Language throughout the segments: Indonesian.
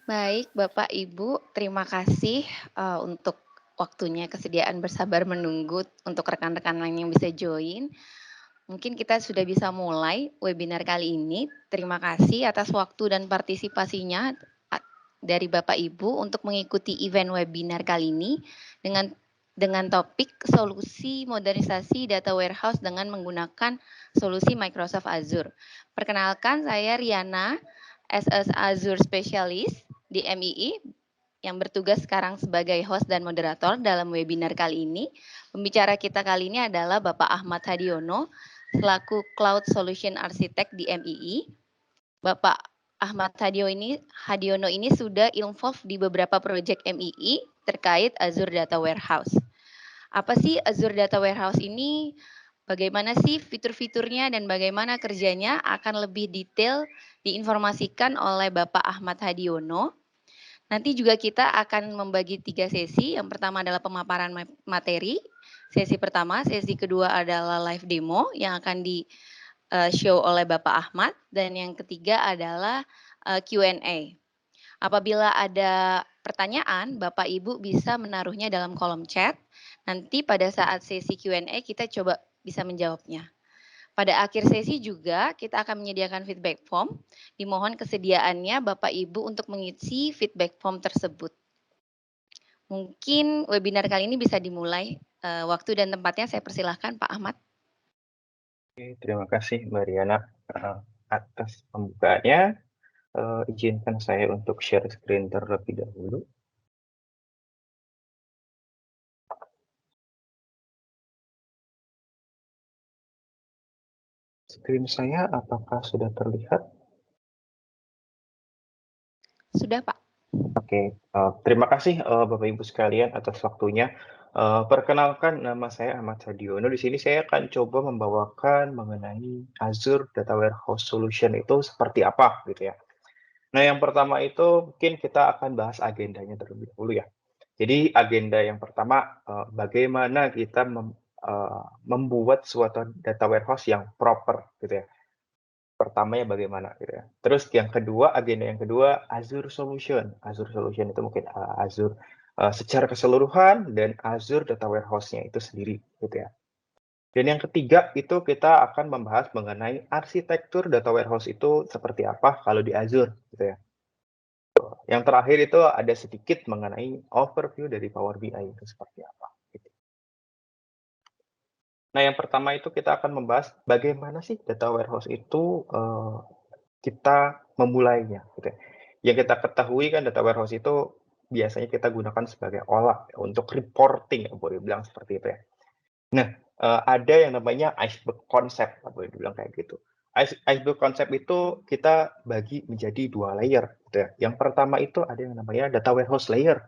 Baik, Bapak, Ibu, terima kasih, untuk waktunya, kesediaan bersabar menunggu untuk rekan-rekan lain yang bisa join. Mungkin kita sudah bisa mulai webinar kali ini. Terima kasih atas waktu dan partisipasinya a dari Bapak, Ibu untuk mengikuti event webinar kali ini dengan topik solusi modernisasi data warehouse dengan menggunakan solusi Microsoft Azure. Perkenalkan, saya Riana, SS Azure Specialist di MII yang bertugas sekarang sebagai host dan moderator dalam webinar kali ini. Pembicara kita kali ini adalah Bapak Ahmad Hadiono, selaku Cloud Solution Architect di MII. Bapak Ahmad Hadiono ini sudah involved di beberapa proyek MII terkait Azure Data Warehouse. Apa sih Azure Data Warehouse ini? Bagaimana sih fitur-fiturnya dan bagaimana kerjanya akan lebih detail diinformasikan oleh Bapak Ahmad Hadiono. Nanti juga kita akan membagi 3 sesi. Yang pertama adalah pemaparan materi. Sesi pertama, sesi kedua adalah live demo yang akan show oleh Bapak Ahmad, dan yang ketiga adalah Q&A. Apabila ada pertanyaan, Bapak Ibu bisa menaruhnya dalam kolom chat. Nanti pada saat sesi Q&A kita coba bisa menjawabnya. Pada akhir sesi juga kita akan menyediakan feedback form. Dimohon kesediaannya Bapak Ibu untuk mengisi feedback form tersebut. Mungkin webinar kali ini bisa dimulai. Waktu dan tempatnya saya persilahkan Pak Ahmad. Oke, terima kasih Mbak Riana atas pembukaannya. Izinkan saya untuk share screen terlebih dahulu. Screen saya apakah sudah terlihat? Sudah Pak. Oke, terima kasih Bapak Ibu sekalian atas waktunya. Perkenalkan, nama saya Ahmad Hadiono. Di sini saya akan coba membawakan mengenai Azure Data Warehouse Solution itu seperti apa gitu ya. Nah, yang pertama itu mungkin kita akan bahas agendanya terlebih dahulu ya. Jadi agenda yang pertama, bagaimana kita membuat suatu data warehouse yang proper gitu ya. Pertamanya bagaimana gitu ya. Terus yang kedua, agenda yang kedua, Azure Solution. Azure Solution itu mungkin Azure secara keseluruhan dan Azure Data Warehouse-nya itu sendiri gitu ya. Dan yang ketiga itu kita akan membahas mengenai arsitektur data warehouse itu seperti apa kalau di Azure gitu ya. Yang terakhir itu ada sedikit mengenai overview dari Power BI itu seperti apa. Gitu. Nah, yang pertama itu kita akan membahas bagaimana sih data warehouse itu kita memulainya. Gitu ya. Yang kita ketahui kan data warehouse itu biasanya kita gunakan sebagai olah ya, untuk reporting, boleh bilang seperti itu ya. Nah, ada yang namanya iceberg concept, boleh dibilang kayak gitu. Iceberg concept itu kita bagi menjadi 2 layer, gitu ya. Yang pertama itu ada yang namanya data warehouse layer,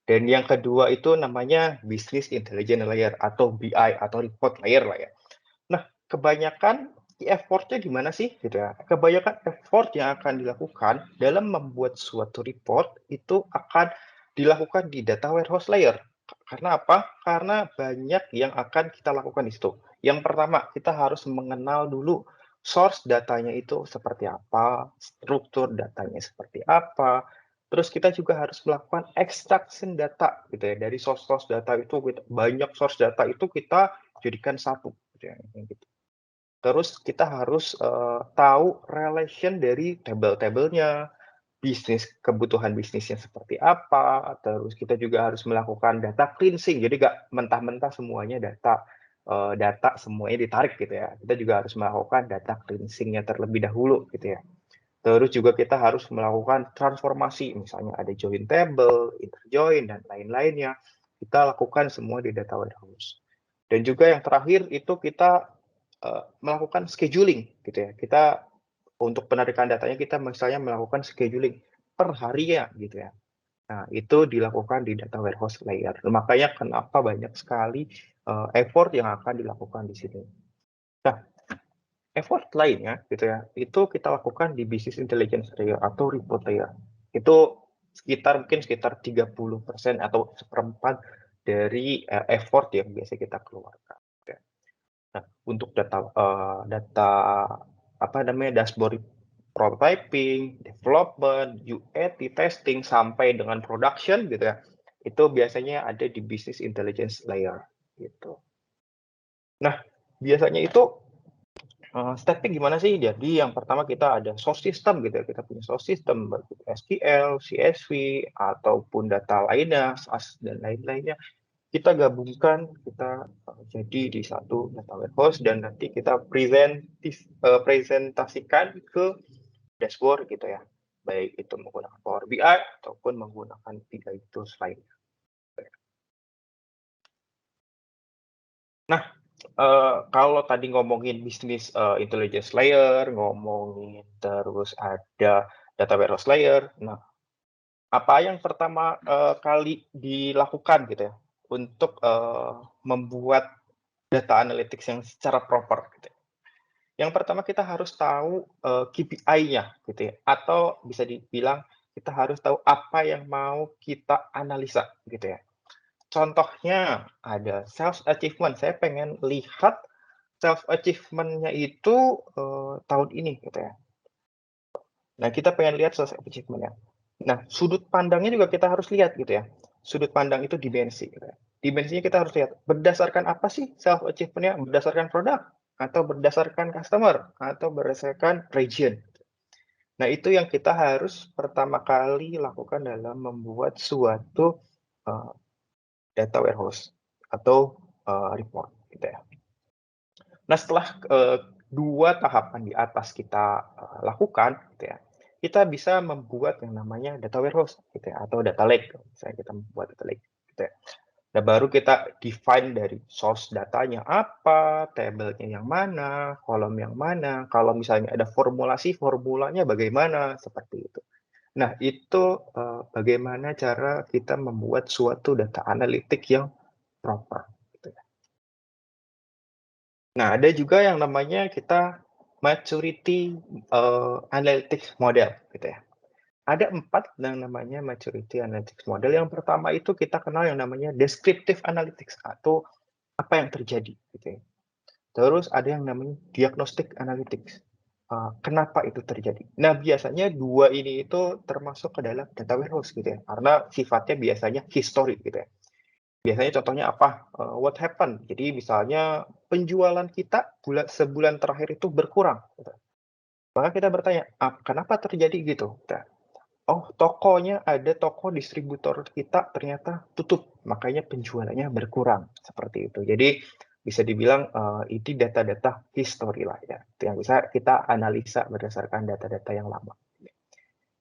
dan yang kedua itu namanya business intelligence layer atau BI atau report layer lah ya. Nah, kebanyakan effort-nya di mana sih, gitu ya. Kebanyakan effort yang akan dilakukan dalam membuat suatu report itu akan dilakukan di data warehouse layer. Karena apa? Karena banyak yang akan kita lakukan di situ. Yang pertama, kita harus mengenal dulu source datanya itu seperti apa, struktur datanya seperti apa. Terus kita juga harus melakukan extraction data gitu ya. Dari source-source data itu banyak source data itu kita jadikan satu gitu ya, gitu. Terus kita harus tahu relation dari tabel-tabelnya, kebutuhan bisnisnya seperti apa, terus kita juga harus melakukan data cleansing, jadi nggak mentah-mentah semuanya data semuanya ditarik gitu ya. Kita juga harus melakukan data cleansing-nya terlebih dahulu gitu ya. Terus juga kita harus melakukan transformasi, misalnya ada join table, inter join, dan lain-lainnya. Kita lakukan semua di data warehouse. Dan juga yang terakhir itu kita melakukan scheduling gitu ya. Kita untuk penarikan datanya kita misalnya melakukan scheduling per hari ya gitu ya. Nah, itu dilakukan di data warehouse layer. Makanya kenapa banyak sekali effort yang akan dilakukan di sini. Nah, effort lainnya gitu ya, itu kita lakukan di business intelligence layer atau report layer. Itu mungkin sekitar 30% atau seperempat dari effort yang biasa kita keluarkan. Nah, untuk data apa namanya dashboard prototyping, development, UAT, testing, sampai dengan production gitu ya, itu biasanya ada di business intelligence layer gitu. Nah, biasanya itu step-nya gimana sih? Jadi yang pertama kita ada source system gitu ya, kita punya source system baik itu SQL, CSV, ataupun data lainnya, SAS dan lain-lainnya. Kita gabungkan, kita jadi di satu data warehouse dan nanti kita presentasikan ke dashboard gitu ya. Baik itu menggunakan Power BI ataupun menggunakan 3 tools lainnya. Nah, kalau tadi ngomongin bisnis intelligence layer, ngomongin terus ada data warehouse layer. Nah, apa yang pertama kali dilakukan gitu ya untuk membuat data analytics yang secara proper gitu ya. Yang pertama kita harus tahu KPI-nya gitu ya, atau bisa dibilang kita harus tahu apa yang mau kita analisa gitu ya. Contohnya ada self achievement, saya pengen lihat self achievement-nya itu tahun ini gitu ya. Nah, kita pengen lihat self achievement-nya. Nah, sudut pandangnya juga kita harus lihat gitu ya. Sudut pandang itu dimensi gitu ya. Dimensinya kita harus lihat berdasarkan apa sih self achievement-nya? Berdasarkan produk atau berdasarkan customer atau berdasarkan region. Nah, itu yang kita harus pertama kali lakukan dalam membuat suatu uh, data warehouse atau report gitu ya. Nah, setelah 2 tahapan di atas kita lakukan gitu ya, kita bisa membuat yang namanya data warehouse gitu ya, atau data lake, misalnya kita membuat data lake gitu ya. Nah, baru kita define dari source datanya apa, tabelnya yang mana, kolom yang mana, kalau misalnya ada formulasi, formulanya bagaimana, seperti itu. Nah, itu bagaimana cara kita membuat suatu data analitik yang proper. Nah, ada juga yang namanya kita maturity analytics model gitu ya. Ada 4 yang namanya maturity analytics model. Yang pertama itu kita kenal yang namanya descriptive analytics atau apa yang terjadi gitu ya. Terus ada yang namanya diagnostic analytics. Kenapa itu terjadi? Nah, biasanya 2 ini itu termasuk ke dalam data warehouse gitu ya, karena sifatnya biasanya history gitu ya. Biasanya contohnya apa? What happened? Jadi misalnya penjualan kita sebulan terakhir itu berkurang, gitu. Maka kita bertanya, kenapa terjadi gitu? Nah, oh tokonya ada toko distributor kita ternyata tutup, makanya penjualannya berkurang, seperti itu. Jadi bisa dibilang ini data-data history lah ya, itu yang bisa kita analisa berdasarkan data-data yang lama.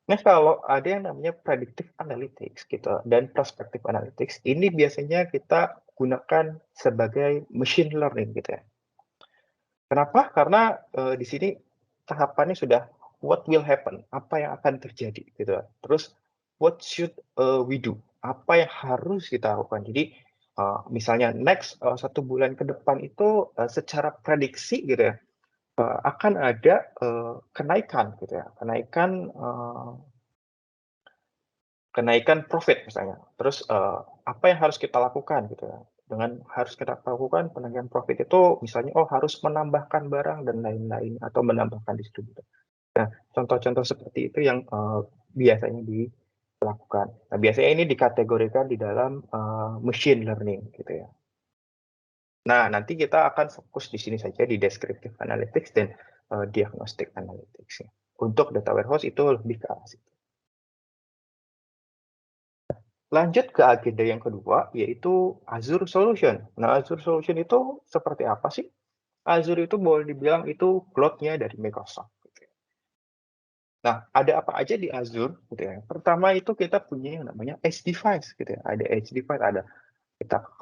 Nah, kalau ada yang namanya predictive analytics gitu dan prospective analytics, ini biasanya kita gunakan sebagai machine learning gitu ya. Kenapa? Karena di sini tahapannya sudah what will happen, apa yang akan terjadi gitu. Terus what should we do, apa yang harus kita lakukan. Jadi misalnya next 1 bulan ke depan itu secara prediksi gitu ya akan ada kenaikan gitu ya, kenaikan profit misalnya. Terus, apa yang harus kita lakukan gitu ya. Dengan harus kita lakukan penaikan profit itu misalnya, oh harus menambahkan barang dan lain-lain atau menambahkan distributor. Nah, contoh-contoh seperti itu yang, biasanya dilakukan. Nah, biasanya ini dikategorikan di dalam, machine learning gitu ya. Nah, nanti kita akan fokus di sini saja di descriptive analytics dan, diagnostic analytics ya. Untuk data warehouse itu lebih ke arah situ. Lanjut ke agenda yang kedua, yaitu Azure Solution. Nah, Azure Solution itu seperti apa sih? Azure itu boleh dibilang itu cloud-nya dari Microsoft. Gitu ya. Nah, ada apa aja di Azure? Gitu ya. Pertama itu kita punya yang namanya Edge Device. Gitu ya. Ada Edge Device, ada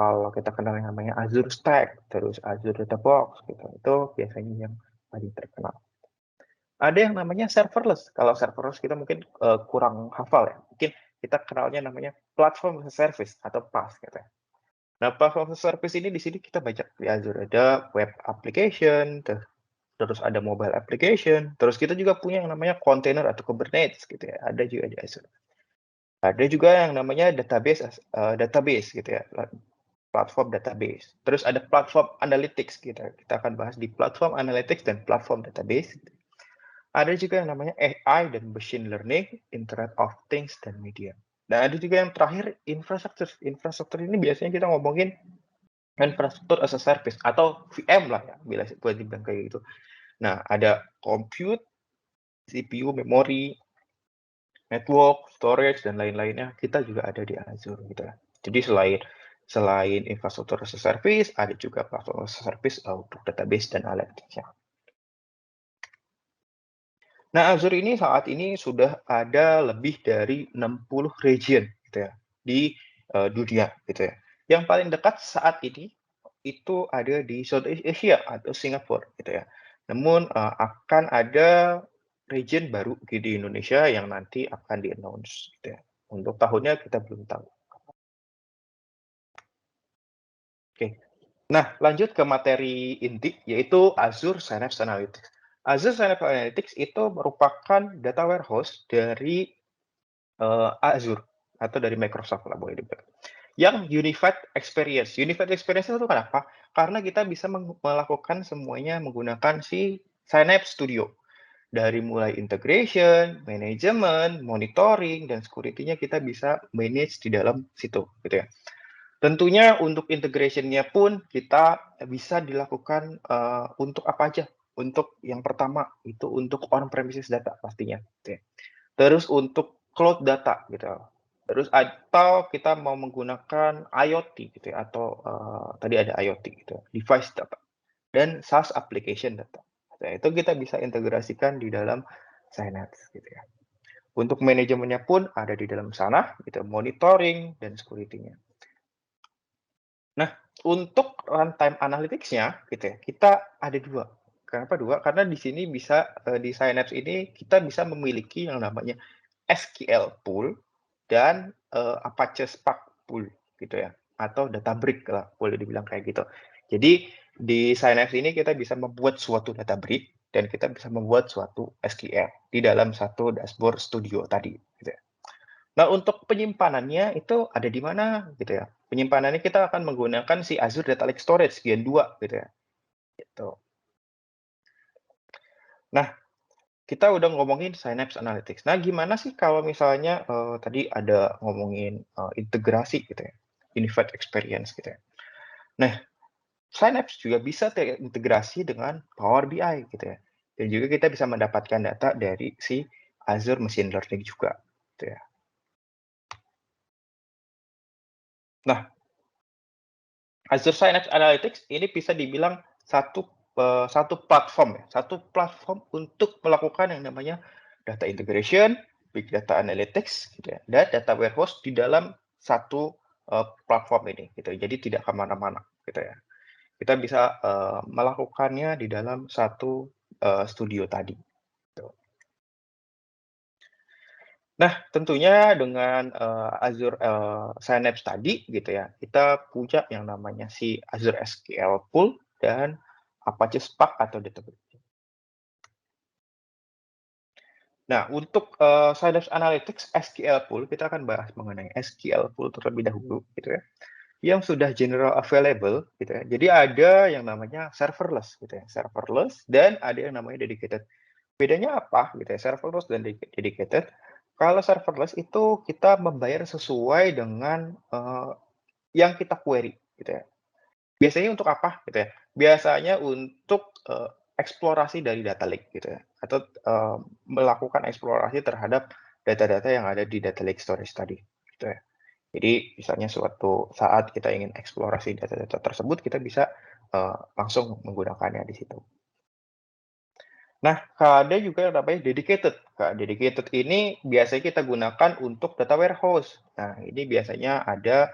kalau kita kenal yang namanya Azure Stack, terus Azure Data Box. Gitu. Itu biasanya yang paling terkenal. Ada yang namanya serverless. Kalau serverless kita mungkin kurang hafal ya. Mungkin kita kenalnya namanya platform as a service atau PaaS gitu ya. Nah, platform as a service ini di sini kita banyak di Azure. Ada web application, terus ada mobile application, terus kita juga punya yang namanya container atau Kubernetes gitu ya. Ada juga di Azure. Ada juga yang namanya database gitu ya, platform database. Terus ada platform analytics kita akan bahas di platform analytics dan platform database. Ada juga yang namanya AI dan machine learning, Internet of Things dan media. Dan ada juga yang terakhir infrastruktur. Infrastruktur ini biasanya kita ngomongin infrastruktur as a service atau VM lah ya, bila boleh dibilang kayak gitu. Nah, ada compute, CPU, memori, network, storage, dan lain-lainnya, kita juga ada di Azure gitu ya. Jadi selain infrastruktur as a service, ada juga platform as a service untuk database dan analytics-nya. Nah, Azure ini saat ini sudah ada lebih dari 60 region gitu ya di dunia gitu ya. Yang paling dekat saat ini itu ada di Southeast Asia atau Singapura gitu ya. Namun akan ada region baru di Indonesia yang nanti akan di-announce gitu ya. Untuk tahunnya kita belum tahu. Oke. Nah, lanjut ke materi inti yaitu Azure Synapse Analytics. Azure Synapse Analytics itu merupakan data warehouse dari Azure atau dari Microsoft lah boleh dibilang. Yang unified experience. Unified experience itu kenapa? Karena kita bisa melakukan semuanya menggunakan si Synapse Studio. Dari mulai integration, manajemen, monitoring, dan security-nya kita bisa manage di dalam situ, gitu ya. Tentunya untuk integration-nya pun kita bisa dilakukan untuk apa aja. Untuk yang pertama itu untuk on premises data pastinya, gitu ya. Terus untuk cloud data gitu. Terus atau kita mau menggunakan IoT gitu ya atau tadi ada IoT gitu, device data dan SaaS application data. Nah, itu kita bisa integrasikan di dalam Synapse gitu ya. Untuk manajemennya pun ada di dalam sana gitu, monitoring dan security-nya. Nah, untuk runtime analytics-nya gitu ya, kita ada 2. Kenapa 2? Karena di sini bisa di Synapse ini kita bisa memiliki yang namanya SQL pool dan Apache Spark pool gitu ya, atau Databricks lah boleh dibilang kayak gitu. Jadi di Synapse ini kita bisa membuat suatu Databricks dan kita bisa membuat suatu SQL di dalam satu dashboard studio tadi gitu ya. Nah, untuk penyimpanannya itu ada di mana gitu ya. Penyimpanannya kita akan menggunakan si Azure Data Lake Storage Gen 2 gitu ya, gitu. Nah, kita udah ngomongin Synapse Analytics. Nah, gimana sih kalau misalnya tadi ada ngomongin integrasi gitu ya, unified experience gitu ya. Nah, Synapse juga bisa terintegrasi dengan Power BI gitu ya. Dan juga kita bisa mendapatkan data dari si Azure Machine Learning juga gitu ya. Nah, Azure Synapse Analytics ini bisa dibilang satu platform ya, satu platform untuk melakukan yang namanya data integration, big data analytics, gitu ya, dan data warehouse di dalam satu platform ini, gitu. Jadi tidak kemana-mana, gitu ya. Kita bisa melakukannya di dalam satu studio tadi. Gitu. Nah, tentunya dengan Azure Synapse tadi, gitu ya, kita punya yang namanya si Azure SQL Pool dan Apache Spark atau Databricks. Nah, untuk Synapse Analytics SQL Pool, kita akan bahas mengenai SQL Pool terlebih dahulu, gitu ya, yang sudah general available, gitu ya. Jadi ada yang namanya serverless, gitu ya, serverless dan ada yang namanya dedicated. Bedanya apa, gitu ya, serverless dan dedicated? Kalau serverless itu kita membayar sesuai dengan yang kita query, gitu ya. Biasanya untuk apa, gitu ya? Biasanya untuk eksplorasi dari data lake, gitu ya, atau melakukan eksplorasi terhadap data-data yang ada di data lake storage tadi, gitu ya. Jadi misalnya suatu saat kita ingin eksplorasi data-data tersebut, kita bisa langsung menggunakannya di situ. Nah, ada juga yang namanya dedicated. Dedicated ini biasanya kita gunakan untuk data warehouse. Nah, ini biasanya ada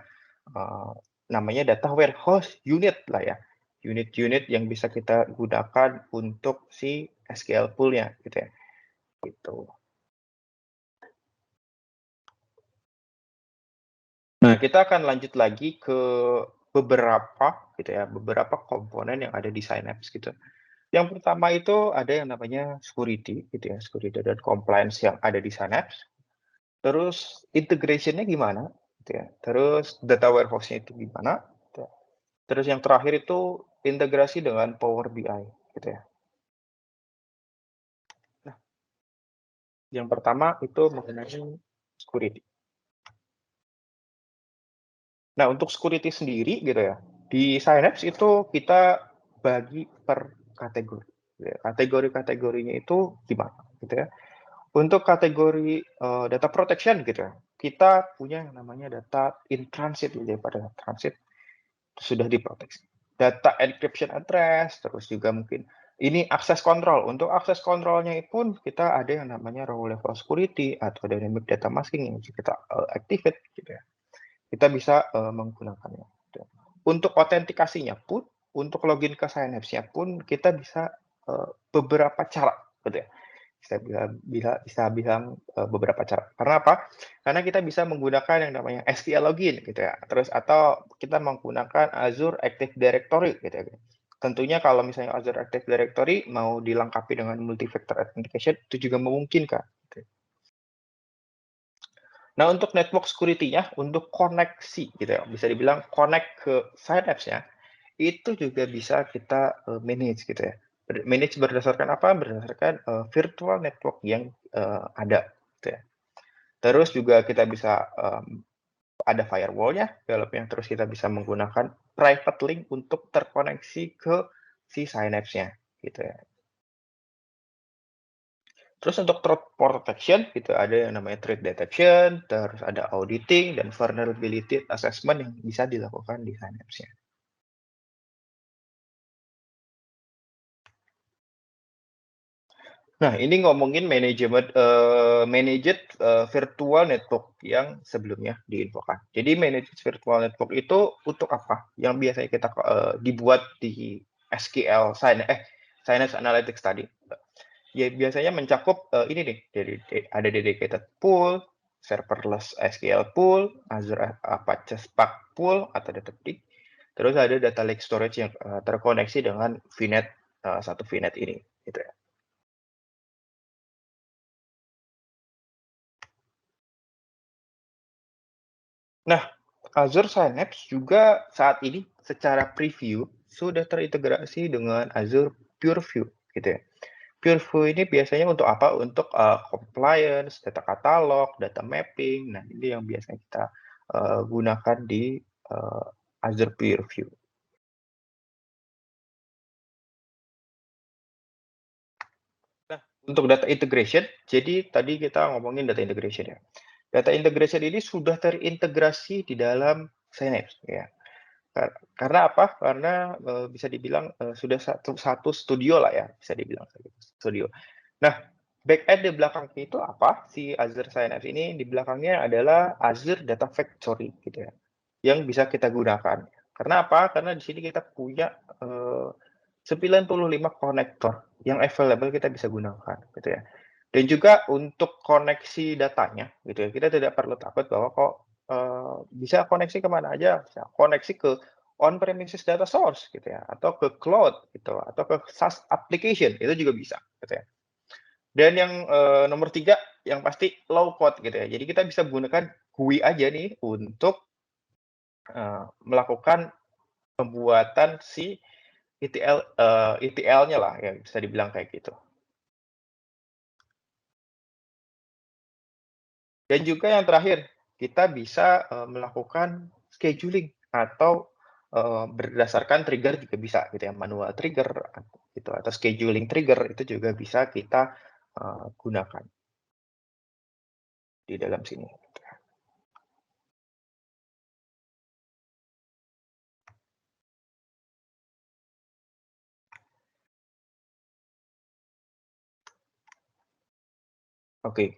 namanya data warehouse unit lah ya. Unit-unit yang bisa kita gunakan untuk si SQL pool-nya gitu ya. Gitu. Nah, kita akan lanjut lagi ke beberapa gitu ya, beberapa komponen yang ada di Synapse gitu. Yang pertama itu ada yang namanya security gitu ya, security dan compliance yang ada di Synapse. Terus integration-nya gimana, gitu ya. Terus data warehouse-nya itu gimana, gitu ya. Terus yang terakhir itu integrasi dengan Power BI, gitu ya. Yang pertama itu mengenai security. Nah, untuk security sendiri gitu ya, di Synapse itu kita bagi per kategori, gitu ya. Kategori-kategorinya itu gimana gitu ya. Untuk kategori, data protection gitu ya, kita punya yang namanya data in transit gitu ya, pada transit sudah diproteksi. Data encryption address, terus juga mungkin ini akses kontrol. Untuk akses kontrolnya pun kita ada yang namanya row level security atau dynamic data masking yang bisa kita, activate gitu ya. Kita bisa, menggunakannya, gitu. Untuk autentikasinya pun, untuk login ke Synapse-nya pun kita bisa, beberapa cara, gitu ya. Bisa bilang, beberapa cara. Karena apa? Karena kita bisa menggunakan yang namanya SQL login, gitu ya. Terus atau kita menggunakan Azure Active Directory, gitu ya. Tentunya kalau misalnya Azure Active Directory mau dilengkapi dengan multi-factor authentication, itu juga memungkinkan, gitu. Nah, untuk network security-nya, untuk koneksi gitu ya, bisa dibilang connect ke Synapse-nya, itu juga bisa kita, manage gitu ya. Manage berdasarkan apa? Berdasarkan, virtual network yang, ada gitu ya. Terus juga kita bisa, ada firewall-nya dalamnya, terus kita bisa menggunakan private link untuk terkoneksi ke si Synapse-nya gitu ya. Terus untuk threat protection gitu ada yang namanya threat detection, terus ada auditing dan vulnerability assessment yang bisa dilakukan di Synapse-nya. Nah, ini ngomongin managed, virtual network yang sebelumnya diinfokan. Jadi managed virtual network itu untuk apa? Yang biasanya kita, dibuat di Synapse Analytics tadi. Ya biasanya mencakup, ini nih, ada dedicated pool, serverless SQL pool, Azure Apache Spark pool atau Databricks, terus ada data lake storage yang, terkoneksi dengan VNet, satu VNet ini, gitu ya. Nah, Azure Synapse juga saat ini secara preview sudah terintegrasi dengan Azure Pureview, gitu ya. Pureview ini biasanya untuk apa? Untuk, compliance, data katalog, data mapping. Nah, ini yang biasanya kita, gunakan di, Azure Pureview. Nah, untuk data integration, jadi tadi kita ngomongin data integration ya. Data integration ini sudah terintegrasi di dalam Synapse ya. Karena apa? Karena, bisa dibilang, sudah satu satu studio lah ya, bisa dibilang studio. Nah, back-end di belakangnya itu apa, si Azure Synapse ini di belakangnya adalah Azure Data Factory gitu ya, yang bisa kita gunakan. Karena apa? Karena di sini kita punya, 95 konektor yang available kita bisa gunakan gitu ya. Dan juga untuk koneksi datanya gitu ya, kita tidak perlu takut bahwa kok, bisa koneksi kemana aja, bisa koneksi ke on premises data source gitu ya, atau ke cloud gitu, atau ke SaaS application, itu juga bisa gitu ya. Dan yang, nomor 3 yang pasti low code gitu ya. Jadi kita bisa menggunakan GUI aja nih untuk, melakukan pembuatan si ETL-nya lah ya, bisa dibilang kayak gitu. Dan juga yang terakhir, kita bisa, melakukan scheduling atau, berdasarkan trigger juga bisa gitu ya, manual trigger gitu atau scheduling trigger itu juga bisa kita, gunakan di dalam sini. Oke.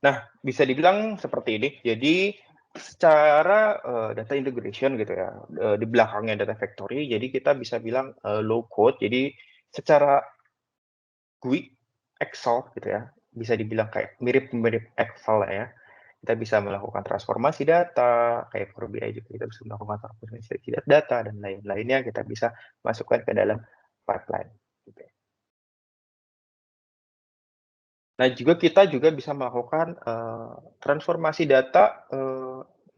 Nah, bisa dibilang seperti ini. Jadi secara, data integration gitu ya, di belakangnya data factory, jadi kita bisa bilang, low code. Jadi secara GUI, Excel gitu ya, bisa dibilang kayak mirip-mirip Excel lah ya. Kita bisa melakukan transformasi data, kayak Power BI juga kita bisa melakukan transformasi data dan lain-lainnya kita bisa masukkan ke dalam pipeline, gitu ya. Nah, juga kita juga bisa melakukan, transformasi data,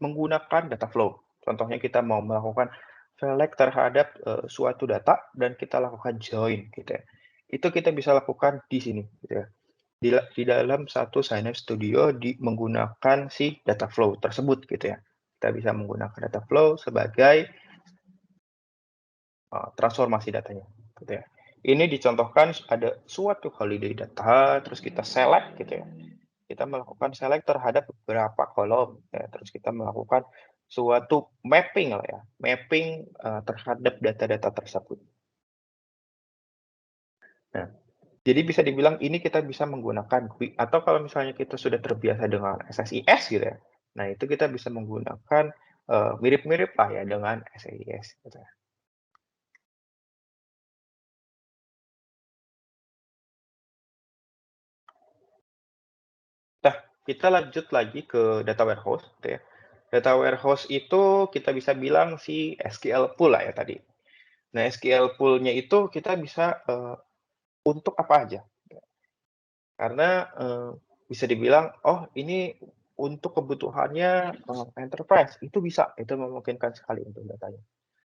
menggunakan data flow. Contohnya kita mau melakukan select terhadap, suatu data dan kita lakukan join gitu ya. Itu kita bisa lakukan di sini gitu ya. di dalam satu Synapse Studio menggunakan si data flow tersebut gitu ya. Kita bisa menggunakan data flow sebagai transformasi datanya gitu ya. Ini dicontohkan ada suatu holiday data, terus kita select gitu ya. Kita melakukan select terhadap beberapa kolom ya, terus kita melakukan suatu mapping lah ya, mapping terhadap data-data tersebut. Nah, jadi bisa dibilang ini kita bisa menggunakan atau kalau misalnya kita sudah terbiasa dengan SSIS gitu ya. Nah, itu kita bisa menggunakan mirip-mirip lah ya dengan SSIS gitu ya. Nah, kita lanjut lagi ke data warehouse gitu ya. Data warehouse itu kita bisa bilang si SQL pool lah ya tadi. Nah, SQL pool-nya itu kita bisa untuk apa aja. Karena bisa dibilang, oh ini untuk kebutuhannya enterprise, itu bisa, itu memungkinkan sekali untuk datanya.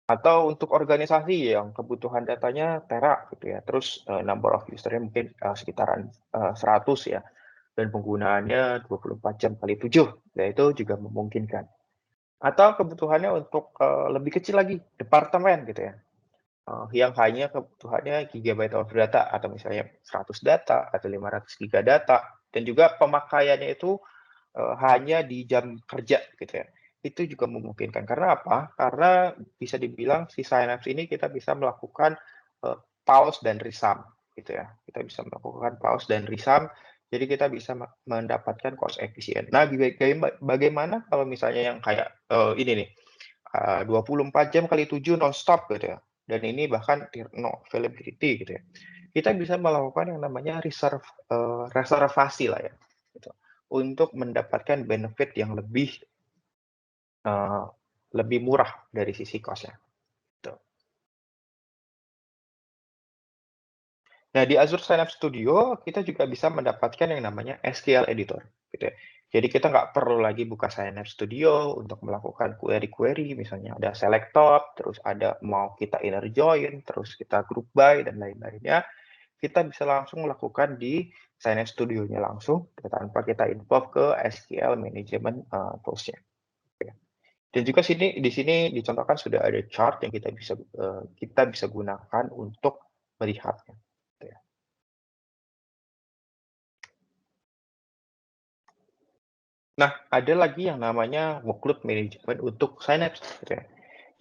Atau untuk organisasi yang kebutuhan datanya tera gitu ya, terus number of user-nya mungkin sekitaran 100 ya, dan penggunaannya 24 jam kali 7, ya itu juga memungkinkan. Atau kebutuhannya untuk lebih kecil lagi, departemen gitu ya, yang hanya kebutuhannya gigabyte of data atau misalnya 100 data atau 500 giga data, dan juga pemakaiannya itu hanya di jam kerja gitu ya. Itu juga memungkinkan. Karena apa? Karena bisa dibilang si Synapse ini kita bisa melakukan pause dan resum gitu ya. Kita bisa melakukan pause dan resum, jadi kita bisa mendapatkan cost efisien. Nah, bagaimana kalau misalnya yang kayak ini nih, 24 jam kali 7 nonstop gitu ya. Dan ini bahkan no availability gitu ya. Kita bisa melakukan yang namanya reservasi lah ya. Gitu. Untuk mendapatkan benefit yang uh, lebih murah dari sisi cost-nya. Gitu. Nah, di Azure Synapse Studio, kita juga bisa mendapatkan yang namanya SQL Editor. Gitu ya. Jadi kita nggak perlu lagi buka Synapse Studio untuk melakukan query-query, misalnya ada select top, terus ada mau kita inner join, terus kita group by, dan lain-lainnya. Kita bisa langsung melakukan di Synapse Studio-nya langsung, tanpa kita involve ke SQL Management Tools-nya. Dan juga di sini dicontohkan sudah ada chart yang kita bisa gunakan untuk melihatnya. Gitu ya. Nah, ada lagi yang namanya workload management untuk Synapse. Gitu ya.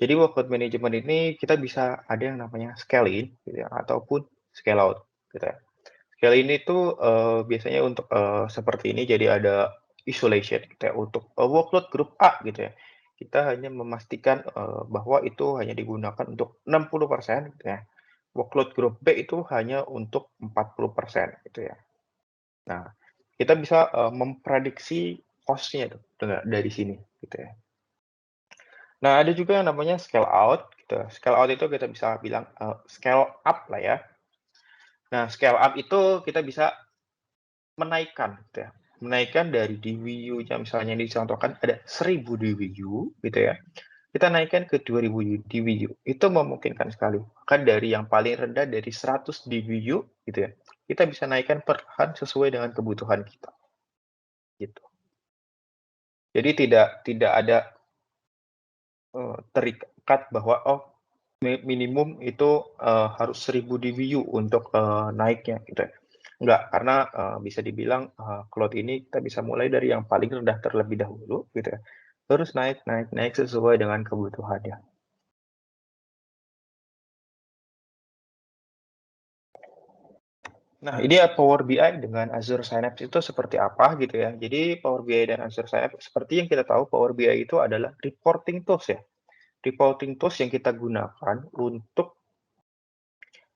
Jadi workload management ini kita bisa ada yang namanya scale in gitu ya, ataupun scale out. Gitu ya. Scale in itu biasanya untuk seperti ini, jadi ada isolation gitu ya, untuk workload grup A gitu ya. Kita hanya memastikan bahwa itu hanya digunakan untuk 60% gitu ya. Workload grup B itu hanya untuk 40% gitu ya. Nah, kita bisa memprediksi cost-nya dari sini gitu ya. Nah, ada juga yang namanya scale out gitu. Scale out itu kita bisa bilang scale up lah ya. Nah, scale up itu kita bisa menaikkan gitu ya. Menaikkan dari DWU-nya misalnya dicontohkan ada 1000 DWU gitu ya. Kita naikkan ke 2000 DWU. Itu memungkinkan sekali. Kan dari yang paling rendah dari 100 DWU gitu ya. Kita bisa naikkan perlahan sesuai dengan kebutuhan kita gitu. Jadi tidak ada terikat bahwa minimum itu harus 1000 DBU untuk naiknya gitu ya. Enggak, karena bisa dibilang cloud ini kita bisa mulai dari yang paling rendah terlebih dahulu gitu ya. Terus naik naik naik sesuai dengan kebutuhannya. Nah, ini ya Power BI dengan Azure Synapse itu seperti apa gitu ya. Jadi Power BI dan Azure Synapse seperti yang kita tahu Power BI itu adalah reporting tools ya. Reporting tools yang kita gunakan untuk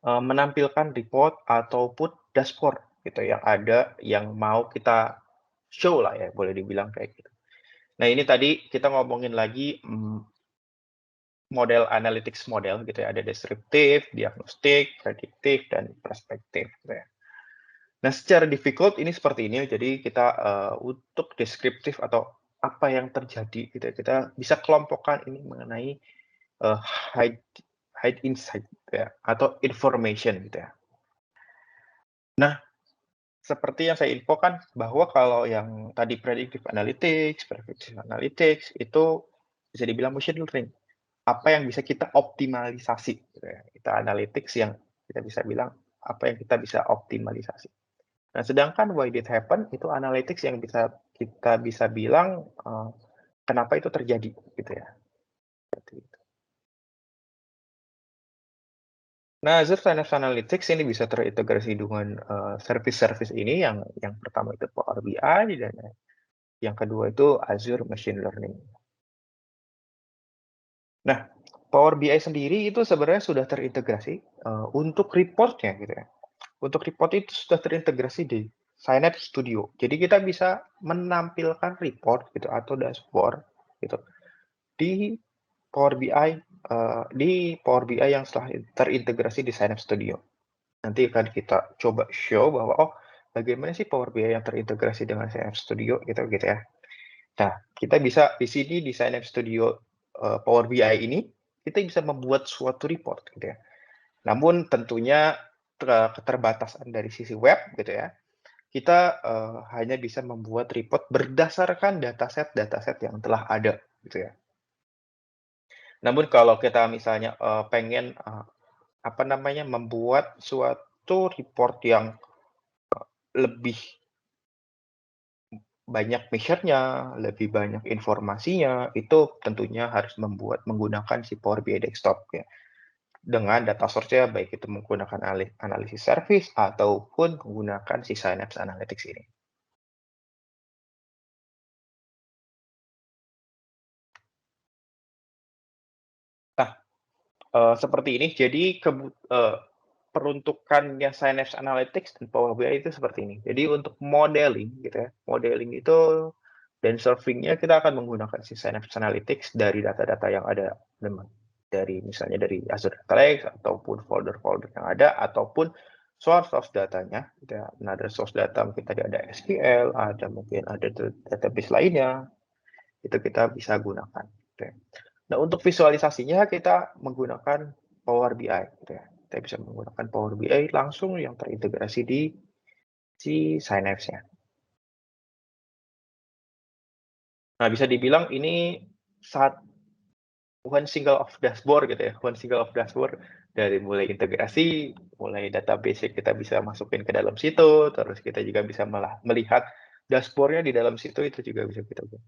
menampilkan report ataupun dashboard gitu yang ada yang mau kita show lah ya, boleh dibilang kayak gitu. Nah, ini tadi kita ngomongin lagi model analytics model gitu ya, ada deskriptif, diagnostik, prediktif, dan perspektif gitu ya. Nah, secara difficult ini seperti ini, jadi kita untuk deskriptif atau apa yang terjadi gitu ya, kita bisa kelompokkan ini mengenai uh, hide hide insight gitu ya, atau information gitu ya. Nah, seperti yang saya infokan bahwa kalau yang tadi predictive analytics itu bisa dibilang machine learning. Apa yang bisa kita optimalisasi gitu ya. Kita analytics yang kita bisa bilang apa yang kita bisa optimalisasi. Nah, sedangkan why did happen itu analytics yang kita bisa bilang kenapa itu terjadi gitu ya. Seperti itu. Nah, Azure Synapse Analytics ini bisa terintegrasi dengan service-service ini yang pertama itu Power BI dan yang kedua itu Azure Machine Learning. Nah, Power BI sendiri itu sebenarnya sudah terintegrasi untuk report-nya gitu ya. Untuk report itu sudah terintegrasi di Synapse Studio. Jadi kita bisa menampilkan report gitu atau dashboard gitu di Power BI di Power BI yang setelah terintegrasi di Synapse Studio. Nanti akan kita coba show bahwa oh bagaimana sih Power BI yang terintegrasi dengan Synapse Studio gitu ya. Nah, kita bisa di sini di Synapse Studio Power BI ini kita bisa membuat suatu report gitu ya. Namun tentunya keterbatasan dari sisi web gitu ya. Kita hanya bisa membuat report berdasarkan dataset yang telah ada gitu ya. Namun kalau kita misalnya pengen membuat suatu report yang lebih banyak measure-nya, lebih banyak informasinya, itu tentunya harus menggunakan si Power BI Desktop ya. Dengan data source-nya baik itu menggunakan analisis service ataupun menggunakan si Synapse Analytics ini. Nah, seperti ini. Jadi peruntukannya Synapse Analytics dan Power BI itu seperti ini. Jadi untuk modeling gitu ya, modeling itu dan surfing-nya kita akan menggunakan si Synapse Analytics dari data-data yang ada dari misalnya dari Azure Data Lake ataupun folder-folder yang ada ataupun source datanya, gitu ya. Nah, ada source data mungkin tadi ada SQL, ada mungkin ada database lainnya, itu kita bisa gunakan. Gitu ya. Nah, untuk visualisasinya kita menggunakan Power BI. Gitu ya. Kita bisa menggunakan Power BI langsung yang terintegrasi di si Synapse-nya. Nah, bisa dibilang ini one single of dashboard gitu ya, one single of dashboard dari mulai integrasi, mulai database kita bisa masukin ke dalam situ, terus kita juga bisa melihat dashboard-nya di dalam situ itu juga bisa kita buat.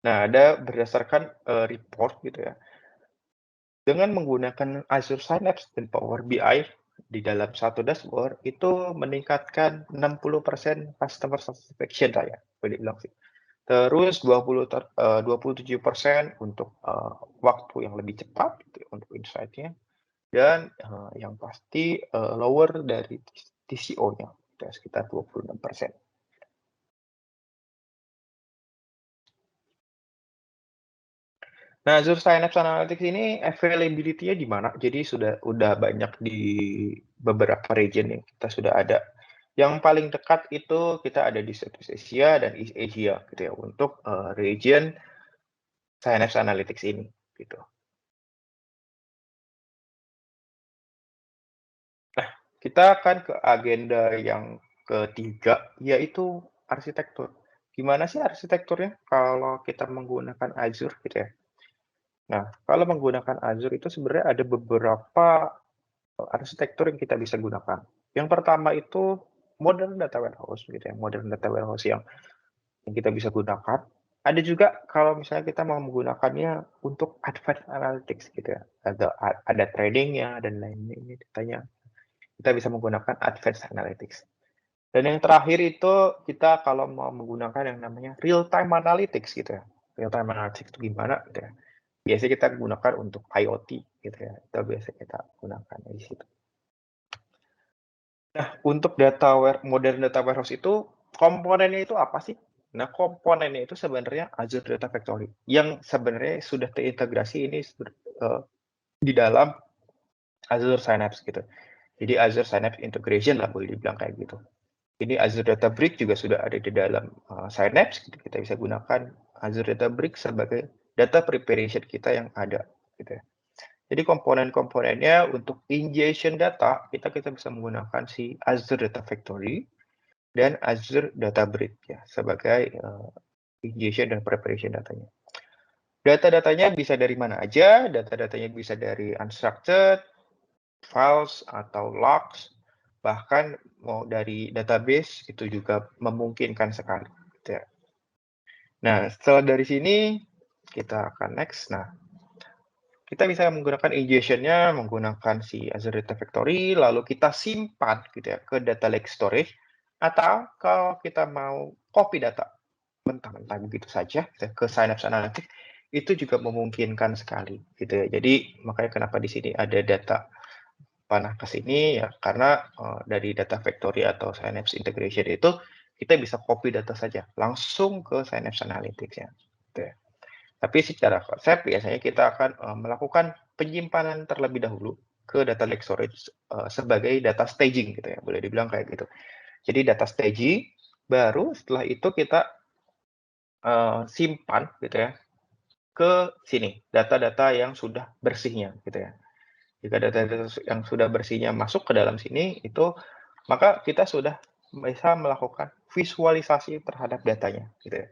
Nah, ada berdasarkan report gitu ya. Dengan menggunakan Azure Synapse dan Power BI di dalam satu dashboard itu meningkatkan 60% customer satisfaction saya, boleh bilang sih. Terus 27% untuk waktu yang lebih cepat gitu ya, untuk insight-nya dan yang pasti lower dari TCO-nya, sekitar 26%. Nah, Azure Synapse Analytics ini availability-nya di mana? Jadi udah banyak di beberapa region yang kita sudah ada. Yang paling dekat itu kita ada di Southeast Asia dan East Asia gitu ya untuk region Synapse Analytics ini gitu. Nah, kita akan ke agenda yang ketiga yaitu arsitektur. Gimana sih arsitekturnya kalau kita menggunakan Azure gitu ya? Nah, kalau menggunakan Azure itu sebenarnya ada beberapa arsitektur yang kita bisa gunakan. Yang pertama itu modern data warehouse gitu ya, modern data warehouse yang kita bisa gunakan. Ada juga kalau misalnya kita mau menggunakannya untuk advanced analytics gitu ya. Ada trading-nya dan lain-lainnya datanya. Kita bisa menggunakan advanced analytics. Dan yang terakhir itu kita kalau mau menggunakan yang namanya real time analytics gitu ya. Real time analytics itu gimana gitu ya. Biasanya kita gunakan untuk IoT gitu ya. Itu biasa kita gunakan di situ. Nah, untuk modern data warehouse itu komponennya itu apa sih? Nah, komponennya itu sebenarnya Azure Data Factory yang sebenarnya sudah terintegrasi ini di dalam Azure Synapse gitu. Jadi Azure Synapse Integration lah boleh dibilang kayak gitu. Ini Azure Databricks juga sudah ada di dalam Synapse. Kita bisa gunakan Azure Databricks sebagai data preparation kita yang ada gitu ya. Jadi komponen-komponennya untuk ingestion data, kita bisa menggunakan si Azure Data Factory dan Azure Data Bridge ya, sebagai ingestion dan preparation datanya. Data-datanya bisa dari mana aja, data-datanya bisa dari unstructured, files, atau logs, bahkan mau dari database, itu juga memungkinkan sekali. Gitu ya. Nah, setelah dari sini, kita akan next. Nah, kita bisa menggunakan ingestion-nya menggunakan si Azure Data Factory, lalu kita simpan gitu ya ke data lake storage, atau kalau kita mau copy data mentah-mentah begitu saja gitu ya, ke Synapse Analytics, itu juga memungkinkan sekali gitu ya. Jadi makanya kenapa di sini ada data panah ke sini ya karena dari Data Factory atau Synapse Integration itu kita bisa copy data saja langsung ke Synapse Analytics ya. Gitu ya. Tapi secara konsep biasanya kita akan melakukan penyimpanan terlebih dahulu ke data lake storage sebagai data staging gitu ya, boleh dibilang kayak gitu. Jadi data staging, baru setelah itu kita simpan gitu ya ke sini, data-data yang sudah bersihnya gitu ya. Jika data-data yang sudah bersihnya masuk ke dalam sini, itu maka kita sudah bisa melakukan visualisasi terhadap datanya gitu ya.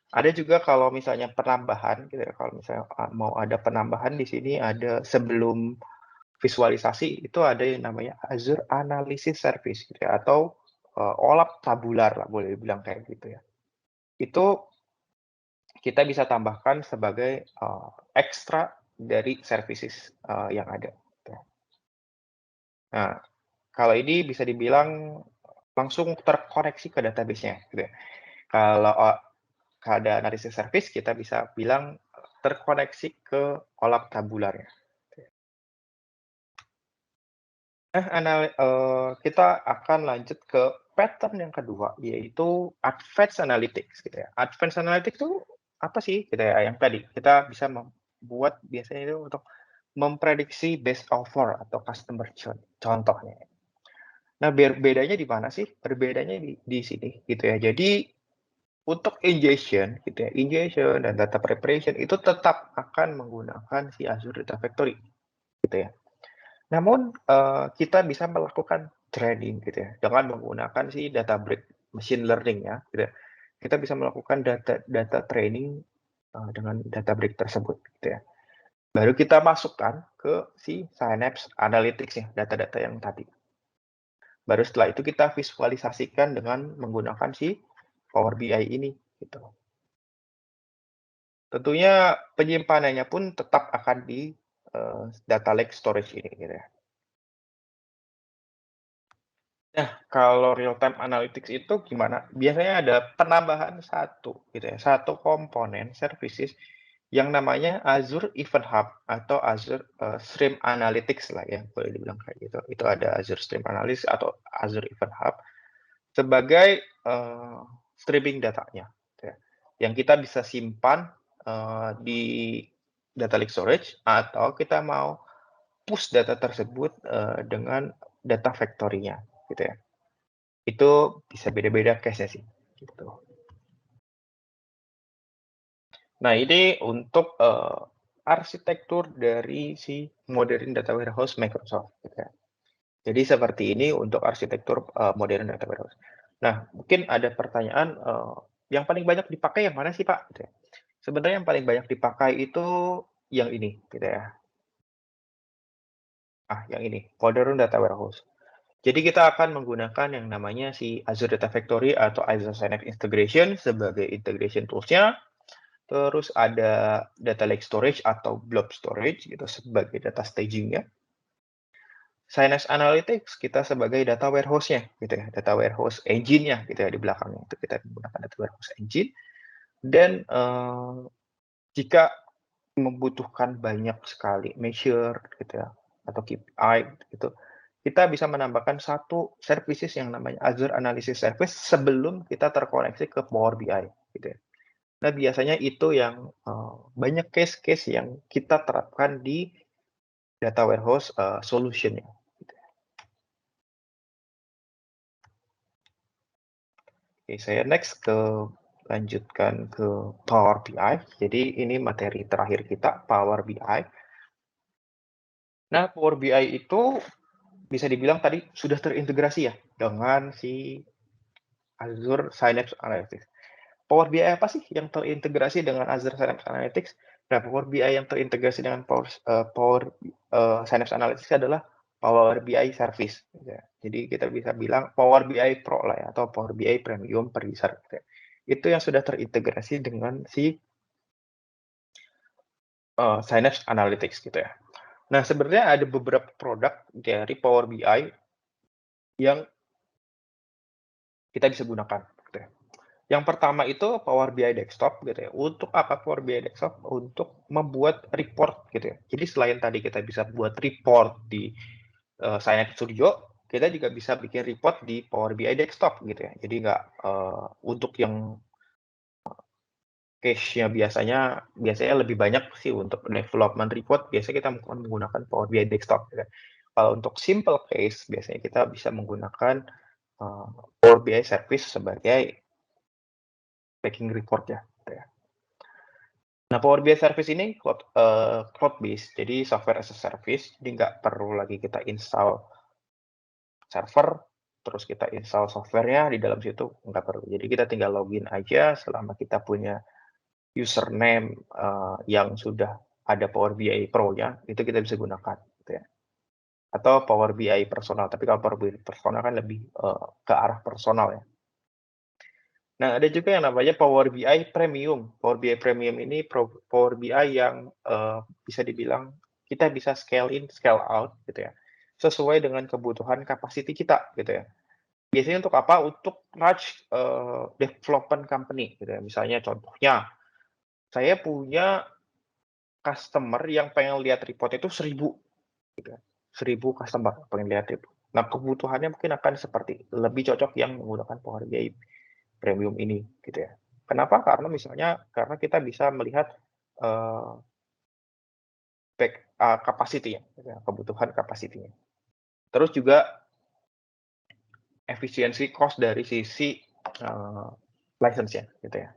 Ada juga kalau misalnya penambahan gitu ya, kalau misalnya mau ada penambahan di sini ada sebelum visualisasi itu ada yang namanya Azure Analysis Service gitu ya, atau OLAP tabular lah boleh dibilang kayak gitu ya. Itu kita bisa tambahkan sebagai ekstra dari services yang ada. Gitu ya. Nah, kalau ini bisa dibilang langsung terkoneksi ke database-nya gitu ya. Kalau ada analisis service, kita bisa bilang terkoneksi ke OLAP tabularnya. Kita akan lanjut ke pattern yang kedua, yaitu Advanced Analytics gitu ya. Advanced Analytics itu apa sih? Gitu ya, yang tadi kita bisa membuat biasanya itu untuk memprediksi best offer atau customer churn, contohnya. Nah, bedanya di mana sih? Berbedanya di sini gitu ya. Jadi untuk ingestion gitu ya, ingestion dan data preparation itu tetap akan menggunakan si Azure Data Factory gitu ya. Namun kita bisa melakukan training gitu ya dengan menggunakan si Databricks machine learning ya gitu ya. Kita bisa melakukan data training dengan Databricks tersebut gitu ya. Baru kita masukkan ke si Synapse Analytics ya, data-data yang tadi. Baru setelah itu kita visualisasikan dengan menggunakan si Power BI ini gitu. Tentunya penyimpanannya pun tetap akan di data lake storage ini gitu ya. Nah, kalau real time analytics itu gimana? Biasanya ada penambahan satu gitu ya, satu komponen services yang namanya Azure Event Hub atau Azure Stream Analytics lah ya, boleh dibilang kayak gitu. Itu ada Azure Stream Analytics atau Azure Event Hub sebagai streaming datanya, gitu ya. Yang kita bisa simpan di data lake storage atau kita mau push data tersebut dengan data factory-nya, gitu ya. Itu bisa beda-beda case-nya sih, gitu. Nah, ini untuk arsitektur dari si modern data warehouse Microsoft, gitu ya. Jadi seperti ini untuk arsitektur modern data warehouse. Nah, mungkin ada pertanyaan, yang paling banyak dipakai yang mana sih, Pak? Gitu ya. Sebenarnya yang paling banyak dipakai itu yang ini, gitu ya. Yang ini, modern data warehouse. Jadi kita akan menggunakan yang namanya si Azure Data Factory atau Azure Synapse Integration sebagai integration tools-nya. Terus ada data lake storage atau blob storage gitu sebagai data staging-nya. Synapse Analytics kita sebagai data warehouse-nya gitu ya, data warehouse engine-nya gitu ya di belakangnya itu kita menggunakan data warehouse engine dan jika membutuhkan banyak sekali measure gitu ya atau KPI gitu, kita bisa menambahkan satu services yang namanya Azure Analysis Service sebelum kita terkoneksi ke Power BI gitu ya. Nah, biasanya itu yang banyak case-case yang kita terapkan di data warehouse solution-nya. Oke, saya next lanjutkan ke Power BI. Jadi ini materi terakhir kita, Power BI. Nah, Power BI itu bisa dibilang tadi sudah terintegrasi ya dengan si Azure Synapse Analytics. Power BI apa sih yang terintegrasi dengan Azure Synapse Analytics? Nah, Power BI yang terintegrasi dengan Synapse Analytics adalah Power BI Service. Gitu ya. Jadi kita bisa bilang Power BI Pro lah ya, atau Power BI Premium per user. Gitu ya. Itu yang sudah terintegrasi dengan si Synapse Analytics gitu ya. Nah, sebenarnya ada beberapa produk dari Power BI yang kita bisa gunakan. Gitu ya. Yang pertama itu Power BI Desktop gitu ya. Untuk apa Power BI Desktop? Untuk membuat report gitu ya. Jadi selain tadi kita bisa buat report di Synapse Studio, kita juga bisa bikin report di Power BI Desktop gitu ya. Jadi nggak untuk yang case-nya biasanya lebih banyak sih untuk development report, biasanya kita menggunakan Power BI Desktop. Gitu ya. Kalau untuk simple case, biasanya kita bisa menggunakan Power BI Service sebagai tracking report ya. Gitu ya. Nah, Power BI Service ini cloud based, jadi software as a service, jadi nggak perlu lagi kita install server, terus kita install software-nya di dalam situ, nggak perlu. Jadi kita tinggal login aja selama kita punya username yang sudah ada Power BI Pro-nya, itu kita bisa gunakan. Gitu ya. Atau Power BI personal, tapi kalau Power BI personal kan lebih ke arah personal ya. Nah, ada juga yang namanya Power BI Premium. Power BI Premium ini Power BI yang bisa dibilang kita bisa scale in, scale out gitu ya. Sesuai dengan kebutuhan capacity kita gitu ya. Biasanya untuk apa? Untuk large development company gitu ya. Misalnya contohnya, saya punya customer yang pengen lihat report itu 1000 gitu ya. 1000 customer pengen lihat report. Nah, kebutuhannya mungkin akan seperti lebih cocok yang menggunakan Power BI Premium ini gitu ya. Kenapa? Karena kita bisa melihat uh, capacity-nya, gitu ya, kebutuhan capacity-nya. Terus juga efisiensi cost dari sisi license-nya gitu ya.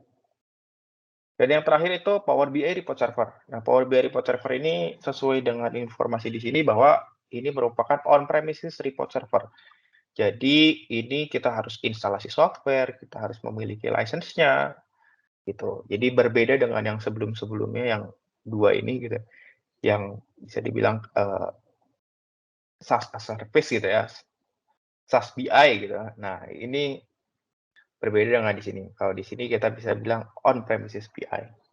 Dan yang terakhir itu Power BI Report Server. Nah, Power BI Report Server ini sesuai dengan informasi di sini bahwa ini merupakan on-premises report server. Jadi ini kita harus instalasi software, kita harus memiliki license-nya, gitu. Jadi berbeda dengan yang sebelum-sebelumnya yang dua ini gitu, yang bisa dibilang SaaS as a service gitu ya, SaaS BI gitu. Nah, ini berbeda dengan di sini. Kalau di sini kita bisa bilang on premises BI.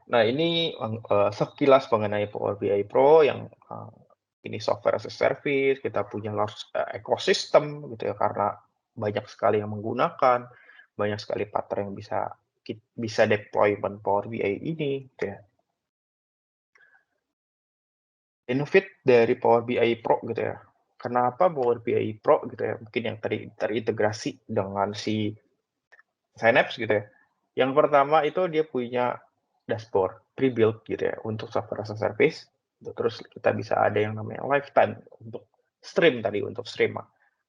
Nah, ini sekilas mengenai Power BI Pro yang ini software as a service, kita punya large ecosystem gitu ya, karena banyak sekali yang menggunakan, banyak sekali partner yang bisa deployment Power BI ini gitu ya. Benefit dari Power BI Pro gitu ya. Kenapa Power BI Pro gitu ya, mungkin yang terintegrasi dengan si Synapse gitu ya. Yang pertama itu dia punya dashboard pre-built gitu ya untuk software as a service. Terus kita bisa ada yang namanya lifetime untuk untuk stream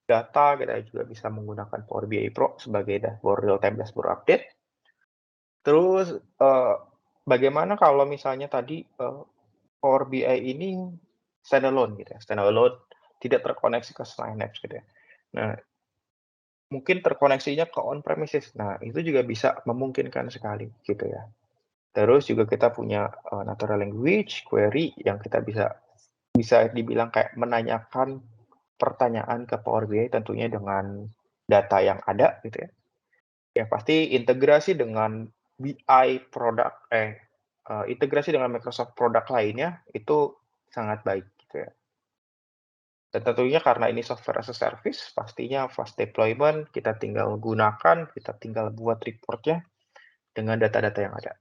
data. Kita juga bisa menggunakan Power BI Pro sebagai dashboard real time dashboard update. Terus bagaimana kalau misalnya tadi Power BI ini standalone gitu ya, standalone tidak terkoneksi ke Synapse gitu ya. Nah, mungkin terkoneksinya ke on premises. Nah, itu juga bisa memungkinkan sekali gitu ya. Terus juga kita punya natural language query yang kita bisa dibilang kayak menanyakan pertanyaan ke Power BI tentunya dengan data yang ada gitu ya. Yang pasti integrasi dengan BI produk integrasi dengan Microsoft produk lainnya itu sangat baik gitu ya. Dan tentunya karena ini software as a service, pastinya fast deployment, kita tinggal gunakan, kita tinggal buat report-nya dengan data-data yang ada.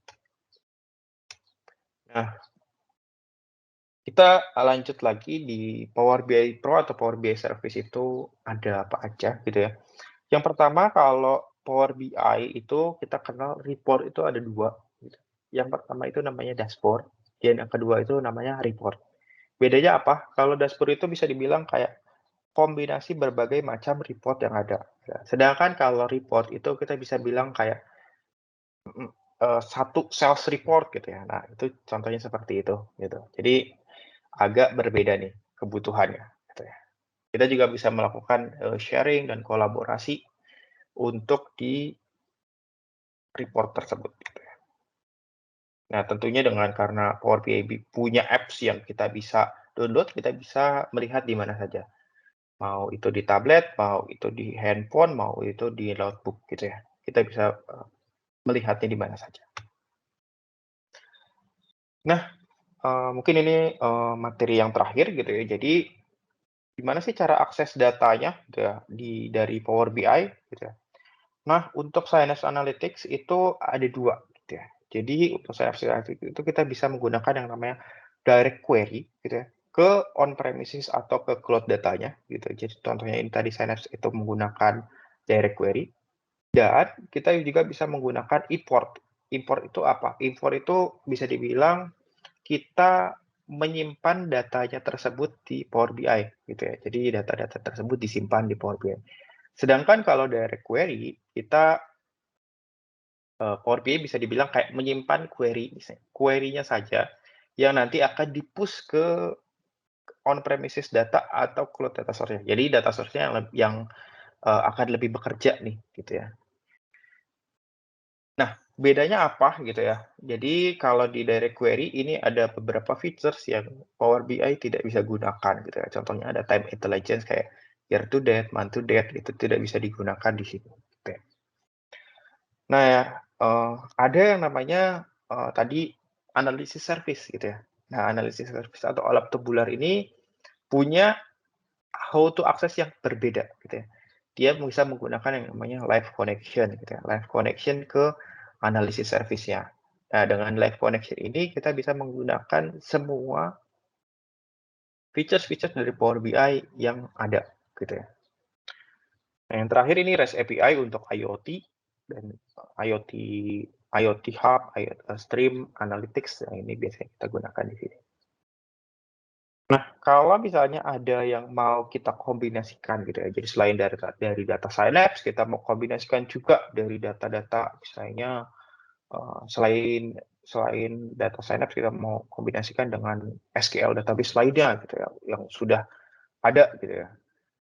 Nah, kita lanjut lagi di Power BI Pro atau Power BI Service itu ada apa aja gitu ya. Yang pertama kalau Power BI itu kita kenal report itu ada dua. Gitu. Yang pertama itu namanya dashboard, dan yang kedua itu namanya report. Bedanya apa? Kalau dashboard itu bisa dibilang kayak kombinasi berbagai macam report yang ada. Sedangkan kalau report itu kita bisa bilang kayak satu sales report gitu ya. Nah, itu contohnya seperti itu, gitu. Jadi agak berbeda nih kebutuhannya, gitu ya. Kita juga bisa melakukan, sharing dan kolaborasi untuk di report tersebut, gitu ya. Nah, tentunya karena Power BI punya apps yang kita bisa download, kita bisa melihat di mana saja. Mau itu di tablet, mau itu di handphone, mau itu di notebook gitu ya. Kita bisa, melihatnya di mana saja. Nah, mungkin ini, materi yang terakhir gitu ya. Jadi, gimana sih cara akses datanya gitu ya dari Power BI gitu ya. Nah, untuk Synapse Analytics itu ada 2 gitu ya. Jadi untuk Synapse Analytics itu kita bisa menggunakan yang namanya direct query gitu ya, ke on premises atau ke cloud datanya gitu. Jadi contohnya ini tadi Synapse itu menggunakan direct query dan kita juga bisa menggunakan import. Import itu apa? Import itu bisa dibilang kita menyimpan datanya tersebut di Power BI gitu ya. Jadi data-data tersebut disimpan di Power BI. Sedangkan kalau direct query, kita Power BI bisa dibilang kayak menyimpan query-nya saja yang nanti akan di-push ke on premises data atau cloud data source-nya. Jadi data source-nya yang akan lebih bekerja nih, gitu ya. Nah, bedanya apa gitu ya. Jadi kalau di direct query ini ada beberapa features yang Power BI tidak bisa gunakan gitu ya. Contohnya ada time intelligence kayak year to date, month to date, itu tidak bisa digunakan di sini, gitu ya. Nah, ada yang namanya, tadi analisis service gitu ya. Nah, analisis service atau alat tubular ini punya how to access yang berbeda gitu ya. Dia bisa menggunakan yang namanya live connection gitu ya, live connection ke analisis service-nya. Nah, dengan live connection ini kita bisa menggunakan semua features-features dari Power BI yang ada gitu ya. Nah, yang terakhir ini REST API untuk IoT dan IoT IoT Hub, Stream Analytics, nah ini biasanya kita gunakan di sini. Nah, kalau misalnya ada yang mau kita kombinasikan gitu ya, jadi selain dari data Synapse, kita mau kombinasikan juga dari data-data misalnya selain selain data Synapse kita mau kombinasikan dengan SQL database lainnya gitu ya, yang sudah ada gitu ya.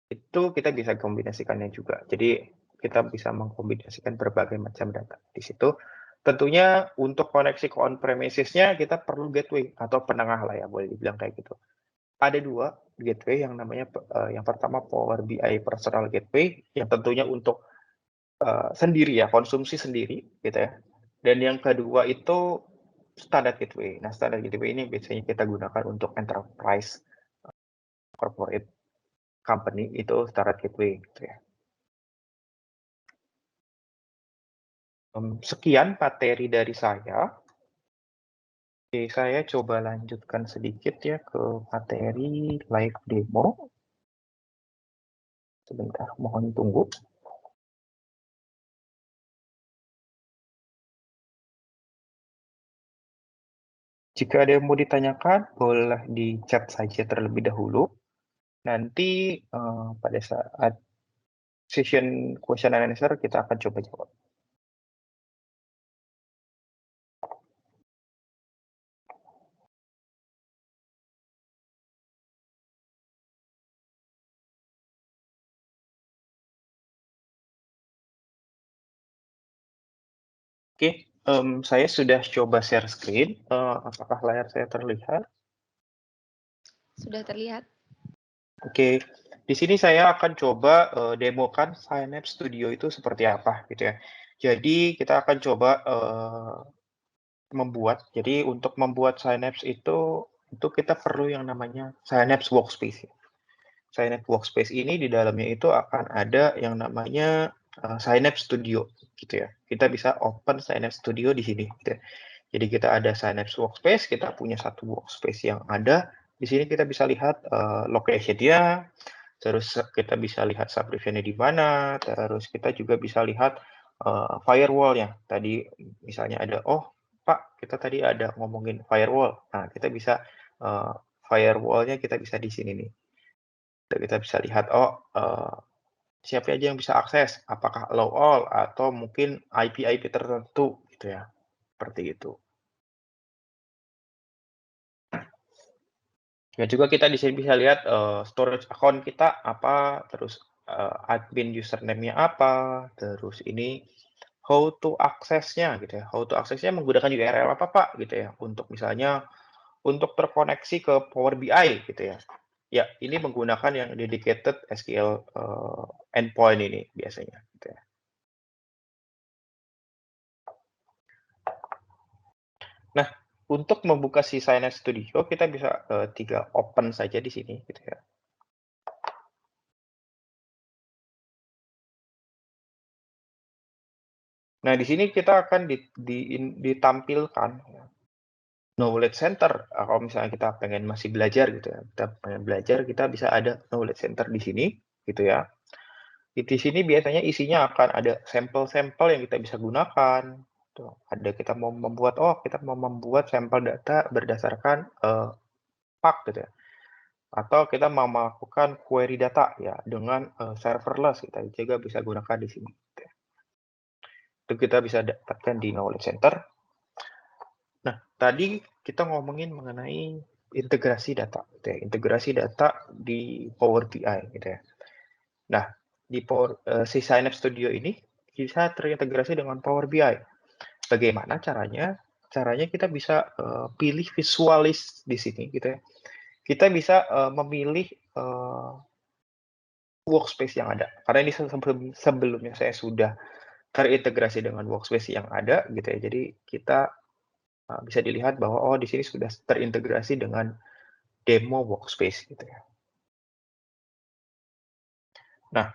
Itu kita bisa kombinasikannya juga. Jadi kita bisa mengkombinasikan berbagai macam data. Di situ tentunya untuk koneksi ke on premises-nya kita perlu gateway atau penengah lah ya, boleh dibilang kayak gitu. Ada 2 gateway yang namanya, yang pertama Power BI Personal Gateway yang tentunya untuk, sendiri ya, konsumsi sendiri gitu ya. Dan yang kedua itu Standard Gateway. Nah, Standard Gateway ini biasanya kita gunakan untuk enterprise, corporate company itu Standard Gateway gitu ya. Sekian materi dari saya. Oke, saya coba lanjutkan sedikit ya ke materi live demo. Sebentar, mohon tunggu. Jika ada yang mau ditanyakan, boleh di chat saja terlebih dahulu. Nanti pada saat session question and answer kita akan coba jawab. Oke, saya sudah coba share screen. Apakah layar saya terlihat? Sudah terlihat? Oke, di sini saya akan coba demokan Synapse Studio itu seperti apa gitu ya. Jadi kita akan coba jadi untuk membuat Synapse itu kita perlu yang namanya Synapse Workspace. Synapse Workspace ini di dalamnya itu akan ada yang namanya Synapse Studio gitu ya. Kita bisa open Synapse Studio di sini gitu ya. Jadi kita ada Synapse Workspace, kita punya satu workspace yang ada. Di sini kita bisa lihat location-nya, terus kita bisa lihat subdivision-nya di mana, terus kita juga bisa lihat firewall-nya. Tadi misalnya ada, oh Pak, kita tadi ada ngomongin firewall. Nah, kita bisa firewall-nya kita bisa di sini nih. Kita bisa lihat, oh siapa aja yang bisa akses, apakah allow all atau mungkin IP-IP tertentu gitu ya. seperti itu. Ya juga kita di sini bisa lihat, storage account kita apa, terus, admin username-nya apa, terus ini how to access-nya gitu ya, how to access-nya menggunakan URL apa, Pak, gitu ya, untuk misalnya untuk terkoneksi ke Power BI gitu ya. Ya, ini menggunakan yang dedicated SQL, endpoint ini biasanya gitu ya. Nah, untuk membuka si Synapse Studio kita bisa, 3 open saja di sini gitu ya. Nah, di sini kita akan ditampilkan knowledge center, kalau misalnya kita pengen masih belajar gitu ya, kita pengen belajar kita bisa ada knowledge center di sini gitu ya. Di sini biasanya isinya akan ada sampel-sampel yang kita bisa gunakan, tuh. Ada kita mau membuat, oh kita mau membuat sampel data berdasarkan, Spark gitu ya, atau kita mau melakukan query data ya dengan, serverless kita juga bisa gunakan di sini, gitu ya. Itu kita bisa dapatkan di knowledge center. Nah, tadi kita ngomongin mengenai integrasi data, gitu ya, integrasi data di Power BI gitu ya. Nah, si Synapse Studio ini bisa terintegrasi dengan Power BI. Bagaimana caranya? Caranya kita bisa, pilih visualis di sini gitu ya. Kita bisa, memilih, workspace yang ada. Karena ini sebelumnya saya sudah terintegrasi dengan workspace yang ada gitu ya. Jadi kita, bisa dilihat bahwa, oh di sini sudah terintegrasi dengan demo workspace gitu ya. Nah,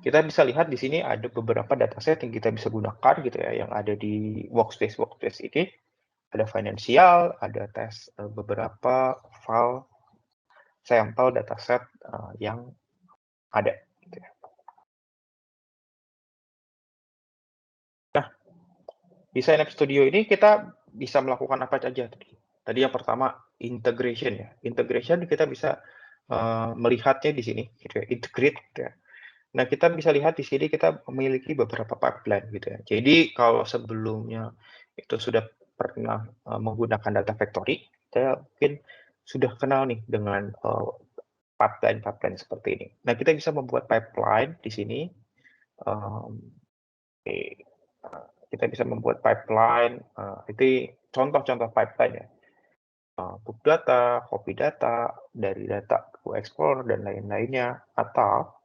kita bisa lihat di sini ada beberapa dataset yang kita bisa gunakan gitu ya, yang ada di workspace ini. Ada finansial, ada tes, beberapa file sampel dataset, yang ada gitu ya. Nah, di Synapse Studio ini kita bisa melakukan apa saja tadi. Tadi yang pertama integration ya. Integration kita bisa, melihatnya di sini gitu ya, integrate gitu ya. Nah, kita bisa lihat di sini kita memiliki beberapa pipeline gitu ya. Jadi kalau sebelumnya itu sudah pernah, menggunakan data factory, saya mungkin sudah kenal nih dengan, pipeline-pipeline seperti ini. Nah, kita bisa membuat pipeline di sini, mmm, oke, kita bisa membuat pipeline, itu contoh-contoh pipeline ya, book data, copy data, dari data ke explorer dan lain-lainnya, atau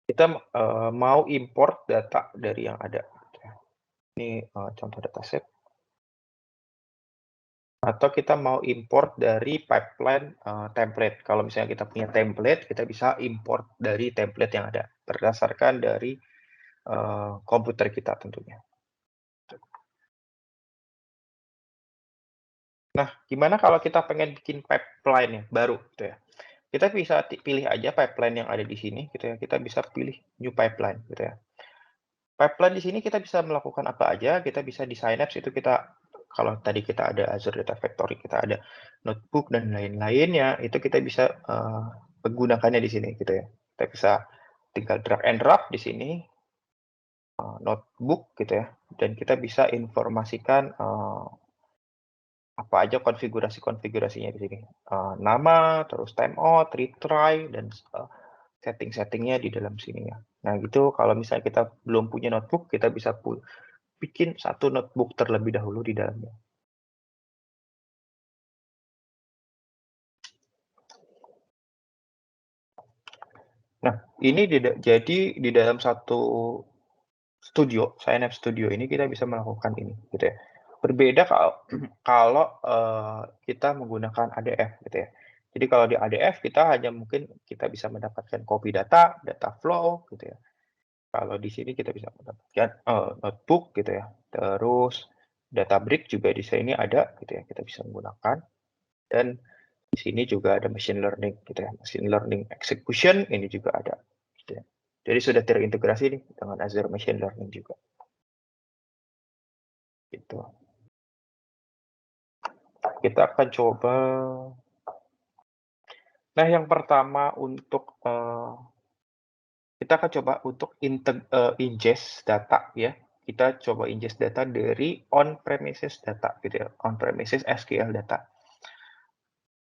kita, mau import data dari yang ada, gitu ya. Ini, contoh dataset, atau kita mau import dari pipeline, template. Kalau misalnya kita punya template, kita bisa import dari template yang ada, berdasarkan dari, komputer kita tentunya. Nah, gimana kalau kita pengen bikin pipeline yang baru, gitu ya. Kita bisa pilih aja pipeline yang ada di sini, gitu ya, kita bisa pilih new pipeline, gitu ya. Pipeline di sini kita bisa melakukan apa aja, kita bisa di Synapse itu kita kalau tadi kita ada Azure Data Factory, kita ada notebook dan lain-lainnya, itu kita bisa, menggunakannya di sini gitu ya. Kita bisa tinggal drag and drop di sini, notebook gitu ya, dan kita bisa informasikan, apa aja konfigurasinya di sini. Nama, terus timeout, retry, dan, setting-setting-nya di dalam sini ya. Nah gitu kalau misalnya kita belum punya notebook, kita bisa bikin satu notebook terlebih dahulu di dalamnya. Nah, ini jadi di dalam satu studio, Synapse Studio ini kita bisa melakukan ini, gitu ya. Berbeda kalau kalau, kita menggunakan ADF, gitu ya. Jadi kalau di ADF kita hanya mungkin kita bisa mendapatkan copy data, data flow, gitu ya. Kalau di sini kita bisa mendapatkan, notebook, gitu ya. Terus Databricks juga di sini ada, gitu ya, kita bisa menggunakan. Dan di sini juga ada machine learning gitu ya, machine learning execution ini juga ada gitu ya. Jadi sudah terintegrasi nih dengan Azure Machine Learning juga gitu. Kita akan coba nah yang pertama untuk, kita akan coba untuk ingest data ya. Kita coba ingest data dari on-premises data gitu ya, on-premises SQL data.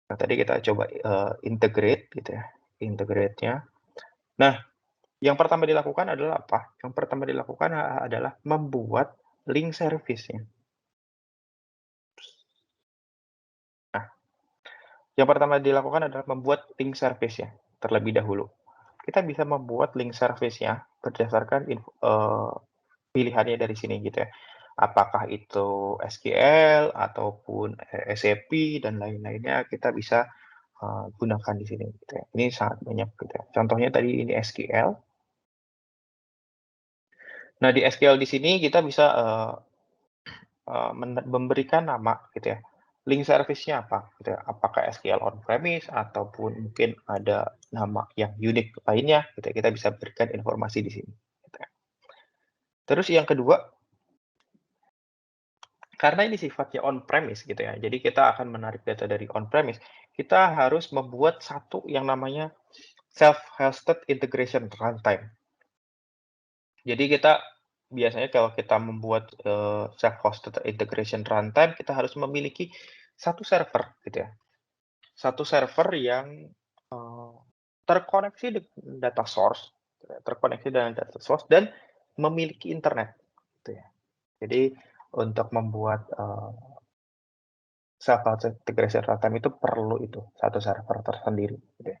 Nah, tadi kita coba, integrate gitu ya, integrate-nya. Nah, yang pertama dilakukan adalah apa? Yang pertama dilakukan adalah membuat link service-nya. Nah, yang pertama dilakukan adalah membuat link service-nya terlebih dahulu. Kita bisa membuat link service-nya berdasarkan pilihannya dari sini gitu ya. Apakah itu SQL ataupun SAP dan lain-lainnya kita bisa, gunakan di sini gitu ya. Ini sangat banyak gitu ya. Contohnya tadi ini SQL. Nah, di SQL di sini kita bisa, memberikan nama gitu ya. Link service-nya apa gitu ya. Apakah SQL on-premise ataupun mungkin ada nama yang unik lainnya gitu ya. Kita bisa berikan informasi di sini gitu ya. Terus yang kedua, karena ini sifatnya on-premise gitu ya, jadi kita akan menarik data dari on-premise, kita harus membuat satu yang namanya self-hosted integration runtime. Jadi kita biasanya kalau kita membuat, self-hosted integration runtime, kita harus memiliki satu server gitu ya. Satu server yang, terkoneksi dengan data source, terkoneksi dengan data source dan memiliki internet gitu ya. Jadi untuk membuat, self-hosted integration runtime itu perlu itu, satu server tersendiri gitu ya.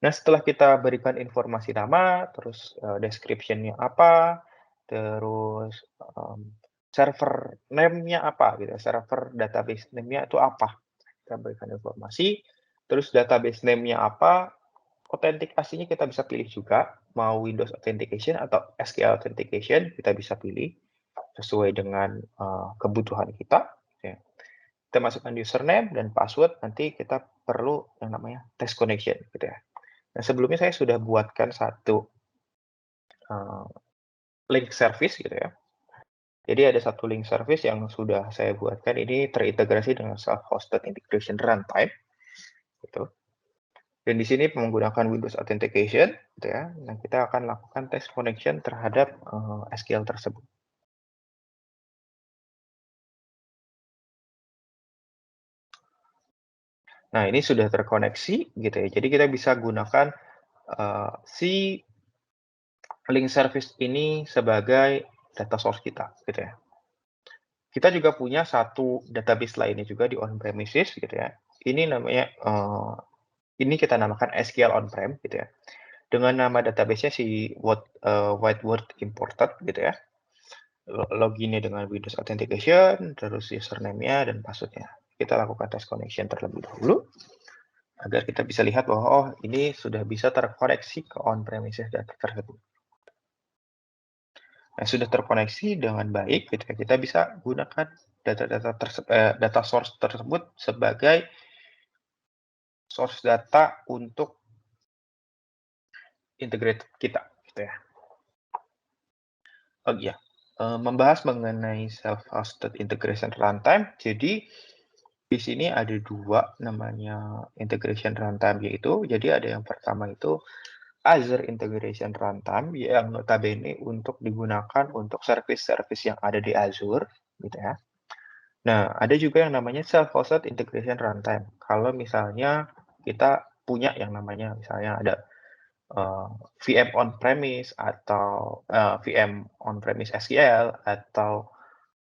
Nah, setelah kita berikan informasi nama, terus, description-nya apa, terus, server name-nya apa gitu ya, server database name-nya itu apa, kita berikan informasi, terus database name-nya apa, autentikasinya kita bisa pilih juga, mau Windows Authentication atau SQL Authentication, kita bisa pilih sesuai dengan, kebutuhan kita, ya. Kita masukkan username dan password, nanti kita perlu yang namanya test connection gitu ya. Nah, sebelumnya saya sudah buatkan satu, eee, link service gitu ya. Jadi ada satu link service yang sudah saya buatkan ini terintegrasi dengan self-hosted integration runtime gitu. Dan di sini menggunakan Windows Authentication gitu ya. Nah, kita akan lakukan test connection terhadap, SQL tersebut. Nah, ini sudah terkoneksi gitu ya. Jadi kita bisa gunakan, si link service ini sebagai data source kita gitu ya. Kita juga punya satu database lainnya juga di on-premises gitu ya. Ini namanya, ini kita namakan SQL on-prem gitu ya. Dengan nama database-nya si White Word Imported gitu ya. Loginnya dengan Windows Authentication, terus username-nya dan password-nya. Kita lakukan test connection terlebih dahulu, agar kita bisa lihat bahwa, oh ini sudah bisa terkoneksi ke on-premises data tersebut. Nah, sudah terkoneksi dengan baik gitu ya, kita bisa gunakan data source tersebut sebagai source data untuk integrate kita gitu ya. Oh iya, membahas mengenai self-hosted integration runtime, jadi di sini ada 2 namanya integration runtime, yaitu jadi ada yang pertama itu Azure Integration Runtime yang notabene untuk digunakan untuk service-service yang ada di Azure gitu ya. Nah, ada juga yang namanya self-hosted integration runtime. Kalau misalnya kita punya yang namanya misalnya ada, eee, VM on-premise atau, VM on-premise SQL atau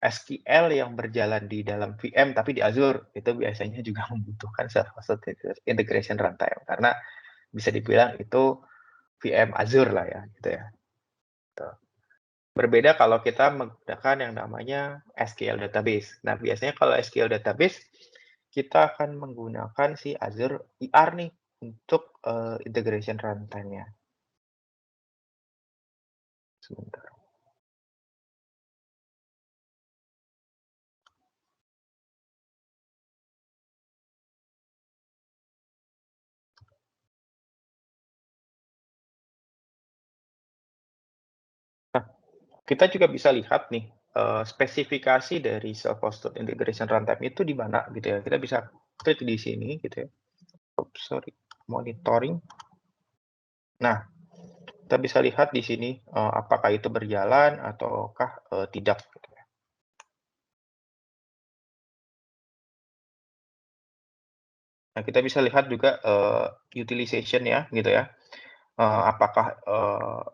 SQL yang berjalan di dalam VM tapi di Azure, itu biasanya juga membutuhkan self-hosted integration runtime karena bisa dibilang itu VM Azure lah ya, gitu ya, gitu. Berbeda kalau kita menggunakan yang namanya SQL database. Nah, biasanya kalau SQL database, kita akan menggunakan si Azure IR nih untuk, integration runtime-nya. Sebentar. Nah, kita juga bisa lihat nih, spesifikasi dari self-hosted integration runtime itu di mana gitu ya. Kita bisa klik di sini gitu ya. Oops, sorry, monitoring. Nah, Kita bisa lihat di sini, apakah itu berjalan ataukah, tidak, gitu ya. Nah, kita bisa lihat juga, utilization ya, gitu ya. Apakah,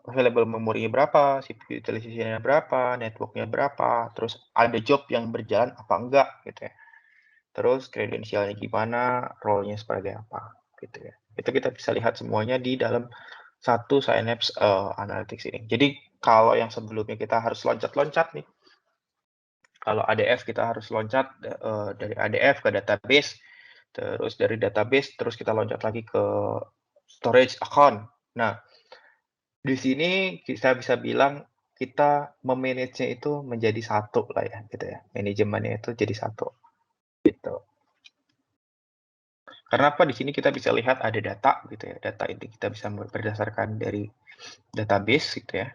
available memorinya berapa, CPU utilization-nya berapa, network-nya berapa, terus ada job yang berjalan apa enggak, gitu ya. Terus kredensialnya gimana, role-nya sebagai apa, gitu ya. Itu kita bisa lihat semuanya di dalam satu Synapse, Analytics ini. Jadi kalau yang sebelumnya kita harus loncat-loncat nih, kalau ADF kita harus loncat, dari ADF ke database, terus dari database terus kita loncat lagi ke storage account. Nah, di sini kita bisa bilang kita me-manage-nya itu menjadi satu lah ya, gitu ya. Manajemennya itu jadi satu, gitu. Karena apa, di sini kita bisa lihat ada data gitu ya, data ini kita bisa berdasarkan dari database gitu ya.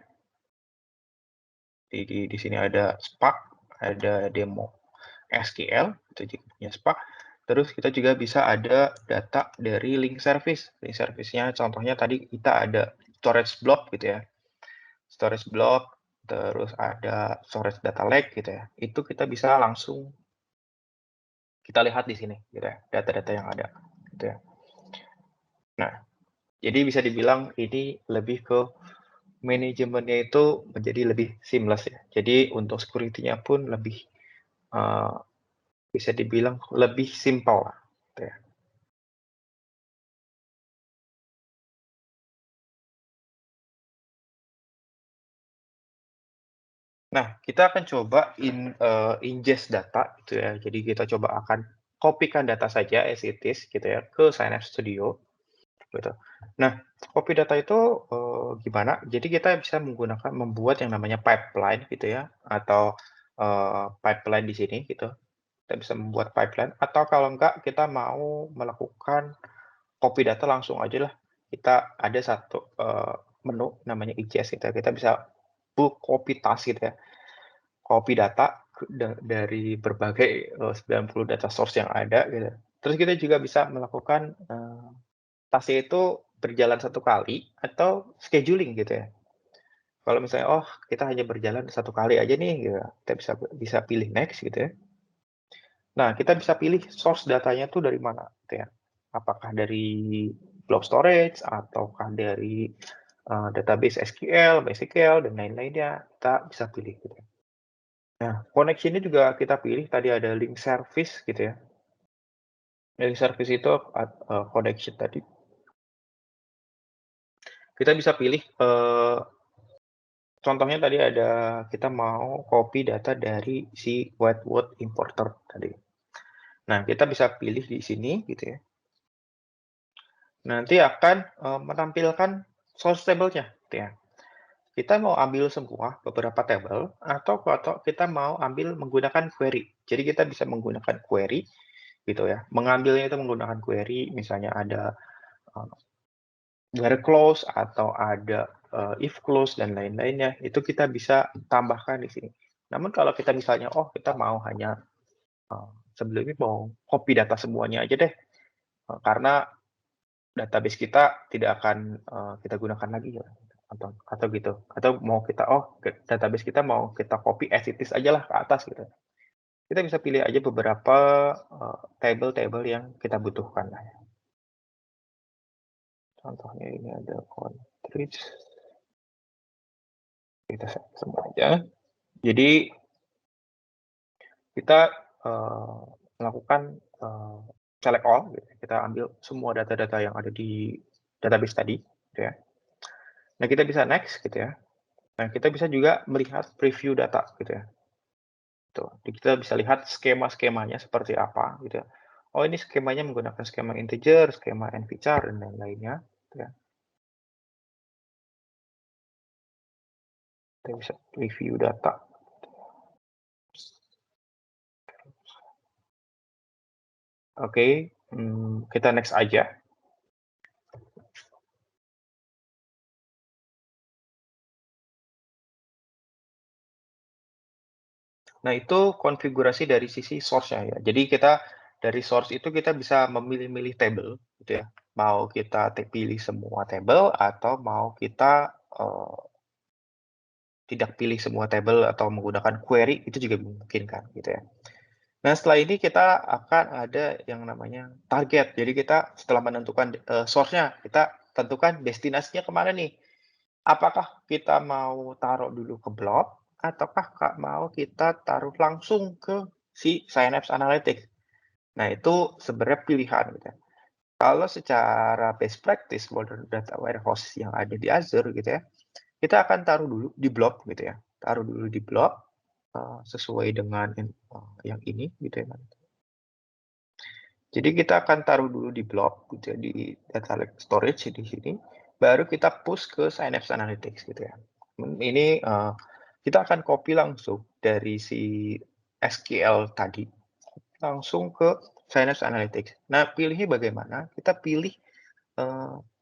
Di sini ada Spark, ada demo SQL, itu juga punya Spark. Terus kita juga bisa ada data dari link service. Link service-nya contohnya tadi kita ada storage block gitu ya. Storage block, terus ada storage data lake gitu ya. Itu kita bisa langsung kita lihat di sini gitu ya, data-data yang ada gitu ya. Nah, jadi bisa dibilang ini lebih ke manajemennya itu menjadi lebih seamless ya. Jadi untuk security-nya pun lebih, eee, bisa dibilang lebih simpel lah, gitu ya. Nah, kita akan coba ingest data gitu ya. Jadi kita coba akan kopikan data saja as it is gitu ya ke Synapse Studio gitu. Nah, copy data itu, gimana? Jadi kita bisa membuat yang namanya pipeline gitu ya atau, pipeline di sini gitu. Kita bisa membuat pipeline atau kalau enggak kita mau melakukan copy data langsung aja lah. Kita ada satu, menu namanya ingest gitu ya. Kita bisa book copy task gitu ya. Copy data dari berbagai, 90 data source yang ada gitu. Terus kita juga bisa melakukan, task itu berjalan satu kali atau scheduling gitu ya. Kalau misalnya, oh kita hanya berjalan satu kali aja nih gitu, kita bisa bisa pilih next gitu ya. Nah, kita bisa pilih source datanya tuh dari mana gitu ya. Apakah dari blob storage ataukah dari, database SQL, MySQL dan lain-lainnya, kita bisa pilih gitu ya. Nah, connection-nya juga kita pilih tadi ada link service gitu ya. Link service itu connection tadi, kita bisa pilih, contohnya tadi ada kita mau copy data dari si Whitewood importer tadi. Nah, kita bisa pilih di sini gitu ya. Nanti akan, menampilkan source table-nya gitu ya. Kita mau ambil semua beberapa tabel atau kita mau ambil menggunakan query. Jadi kita bisa menggunakan query gitu ya. Mengambilnya itu menggunakan query, misalnya ada, where clause atau ada, if clause dan lain-lainnya, itu kita bisa tambahkan di sini. Namun kalau kita misalnya, oh kita mau hanya, sebelumnya mau copy data semuanya aja deh, karena database kita tidak akan, kita gunakan lagi ya, atau gitu. Atau mau kita, oh database kita mau kita copy as it is ajalah ke atas gitu. Kita bisa pilih aja beberapa, table-table yang kita butuhkan lah ya. Contohnya ini ada countries, kita set semua aja. Jadi kita, melakukan, select all gitu, kita ambil semua data-data yang ada di database tadi gitu ya. Nah, kita bisa next gitu ya. Nah, kita bisa juga melihat preview data gitu ya. Tuh, kita bisa lihat skema-skemanya seperti apa gitu ya. Oh, ini skemanya menggunakan skema integer, skema nvchar dan lain-lainnya gitu ya. Kita bisa review data. Oke, kita next aja. Nah, itu konfigurasi dari sisi source-nya ya. Jadi kita dari source itu kita bisa memilih-milih table gitu ya. Mau kita pilih semua table atau mau kita tidak pilih semua table atau menggunakan query, itu juga memungkinkan gitu ya. Nah, setelah ini kita akan ada yang namanya target. Jadi kita setelah menentukan, source-nya, kita tentukan destinasinya kemana nih. Apakah kita mau taruh dulu ke Blob, ataukah mau kita taruh langsung ke si Synapse Analytics. Nah, itu sebenarnya pilihan gitu ya. Kalau secara best practice modern data warehouse yang ada di Azure gitu ya, kita akan taruh dulu di Blob gitu ya. Taruh dulu di Blob, sesuai dengan yang ini gitu ya. Jadi kita akan taruh dulu di Blob gitu ya, di data lake storage di sini, baru kita push ke Synapse Analytics gitu ya. Ini, kita akan copy langsung dari si SQL tadi, langsung ke Synapse Analytics. Nah, pilihnya bagaimana? Kita pilih,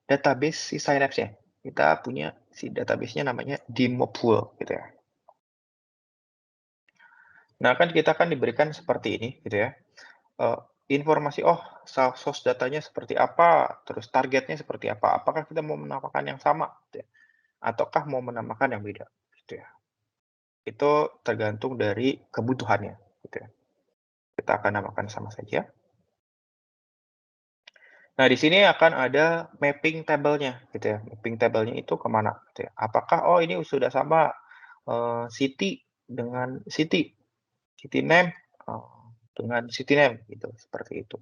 database si Synapse-nya. Kita punya si database-nya namanya Dimopool gitu ya. Nah, kan kita kan diberikan seperti ini gitu ya, eee, informasi, oh source datanya seperti apa, terus targetnya seperti apa, apakah kita mau menamakan yang sama gitu ya, ataukah mau menamakan yang beda gitu ya. Itu tergantung dari kebutuhannya gitu ya. Kita akan namakan sama saja. Nah, di sini akan ada mapping table-nya gitu ya, mapping table-nya itu kemana gitu ya. Apakah, oh ini sudah sama, city dengan city, city name, dengan city name gitu, seperti itu.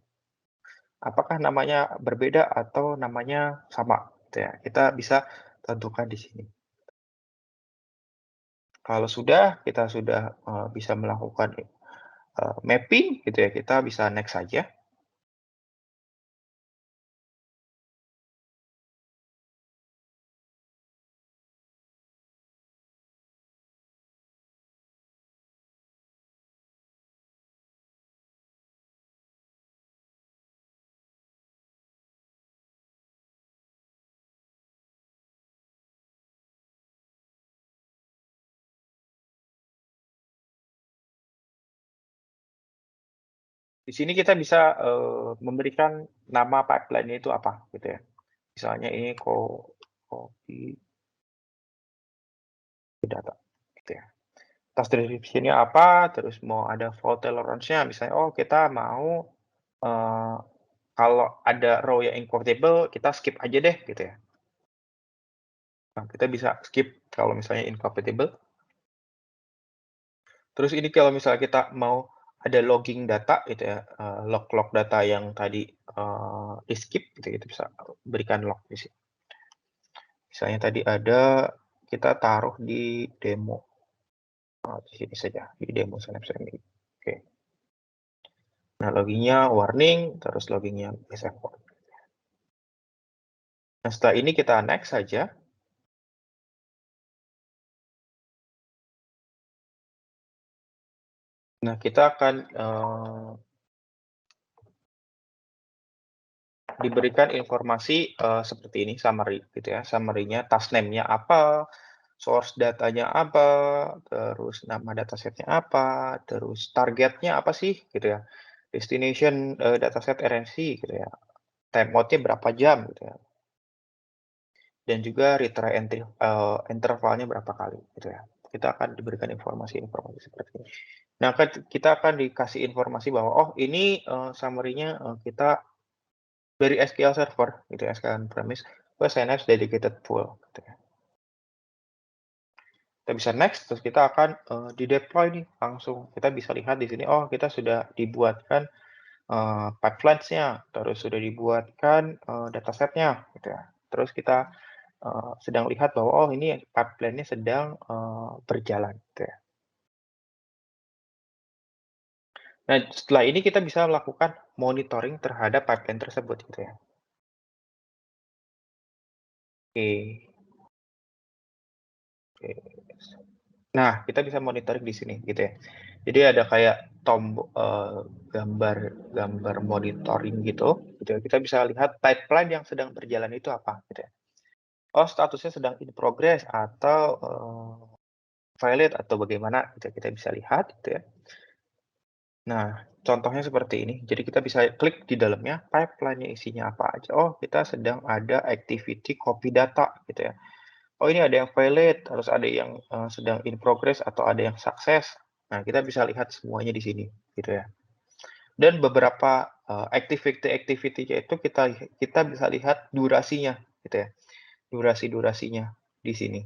Apakah namanya berbeda atau namanya sama, gitu ya. Kita bisa tentukan di sini. Kalau sudah, kita sudah, bisa melakukan, mapping gitu ya, kita bisa next saja. Di sini kita bisa, memberikan nama pipeline-nya itu apa, gitu ya. Misalnya ini copy data, gitu ya. Task description-nya apa, terus mau ada fault tolerance-nya, misalnya, oh kita mau, eee, kalau ada row yang incompatible, kita skip aja deh, gitu ya. Nah, kita bisa skip kalau misalnya incompatible. Terus ini kalau misalnya kita mau ada logging data gitu ya, log-log data yang tadi, di-skip gitu, kita bisa berikan log di sini. Misalnya tadi ada, kita taruh di demo, di sini saja, di demo Synapse ini. Oke. Nah, logging-nya warning, terus logging-nya bsf. Nah, setelah ini kita next saja. Nah, kita akan, diberikan informasi, seperti ini summary gitu ya, summary-nya, task name-nya apa, source datanya apa, terus nama dataset-nya apa, terus targetnya apa sih gitu ya, destination, dataset RNC gitu ya, time out-nya berapa jam gitu ya, dan juga retry intervalnya berapa kali gitu ya. Kita akan diberikan informasi-informasi seperti ini. Nah, kan kita akan dikasih informasi bahwa, oh ini, summary-nya, kita dari SQL Server gitu ya, SQL on-premise ke Synapse Dedicated Pool gitu ya. Kita bisa next, terus kita akan, di-deploy nih langsung. Kita bisa lihat di sini, oh kita sudah dibuatkan, pipelines-nya, terus sudah dibuatkan, dataset-nya gitu ya. Terus kita, sedang lihat bahwa, oh ini pipeline-nya sedang, berjalan gitu ya. Nah, setelah ini kita bisa melakukan monitoring terhadap pipeline tersebut gitu ya. Oke, oke. Nah, kita bisa monitoring di sini gitu ya. Jadi ada kayak tombol, gambar gambar monitoring gitu ya. Kita bisa lihat pipeline yang sedang berjalan itu apa gitu ya. Oh, statusnya sedang in progress atau, valid atau bagaimana gitu ya, kita bisa lihat gitu ya. Nah, contohnya seperti ini. Jadi kita bisa klik di dalamnya, pipeline-nya isinya apa aja. Oh, kita sedang ada activity copy data gitu ya. oh ini ada yang valid, harus ada yang sedang in progress atau ada yang sukses. Nah, kita bisa lihat semuanya di sini, gitu ya. Dan beberapa activity-activity-nya itu kita bisa lihat durasinya, gitu ya. Durasi-durasinya di sini.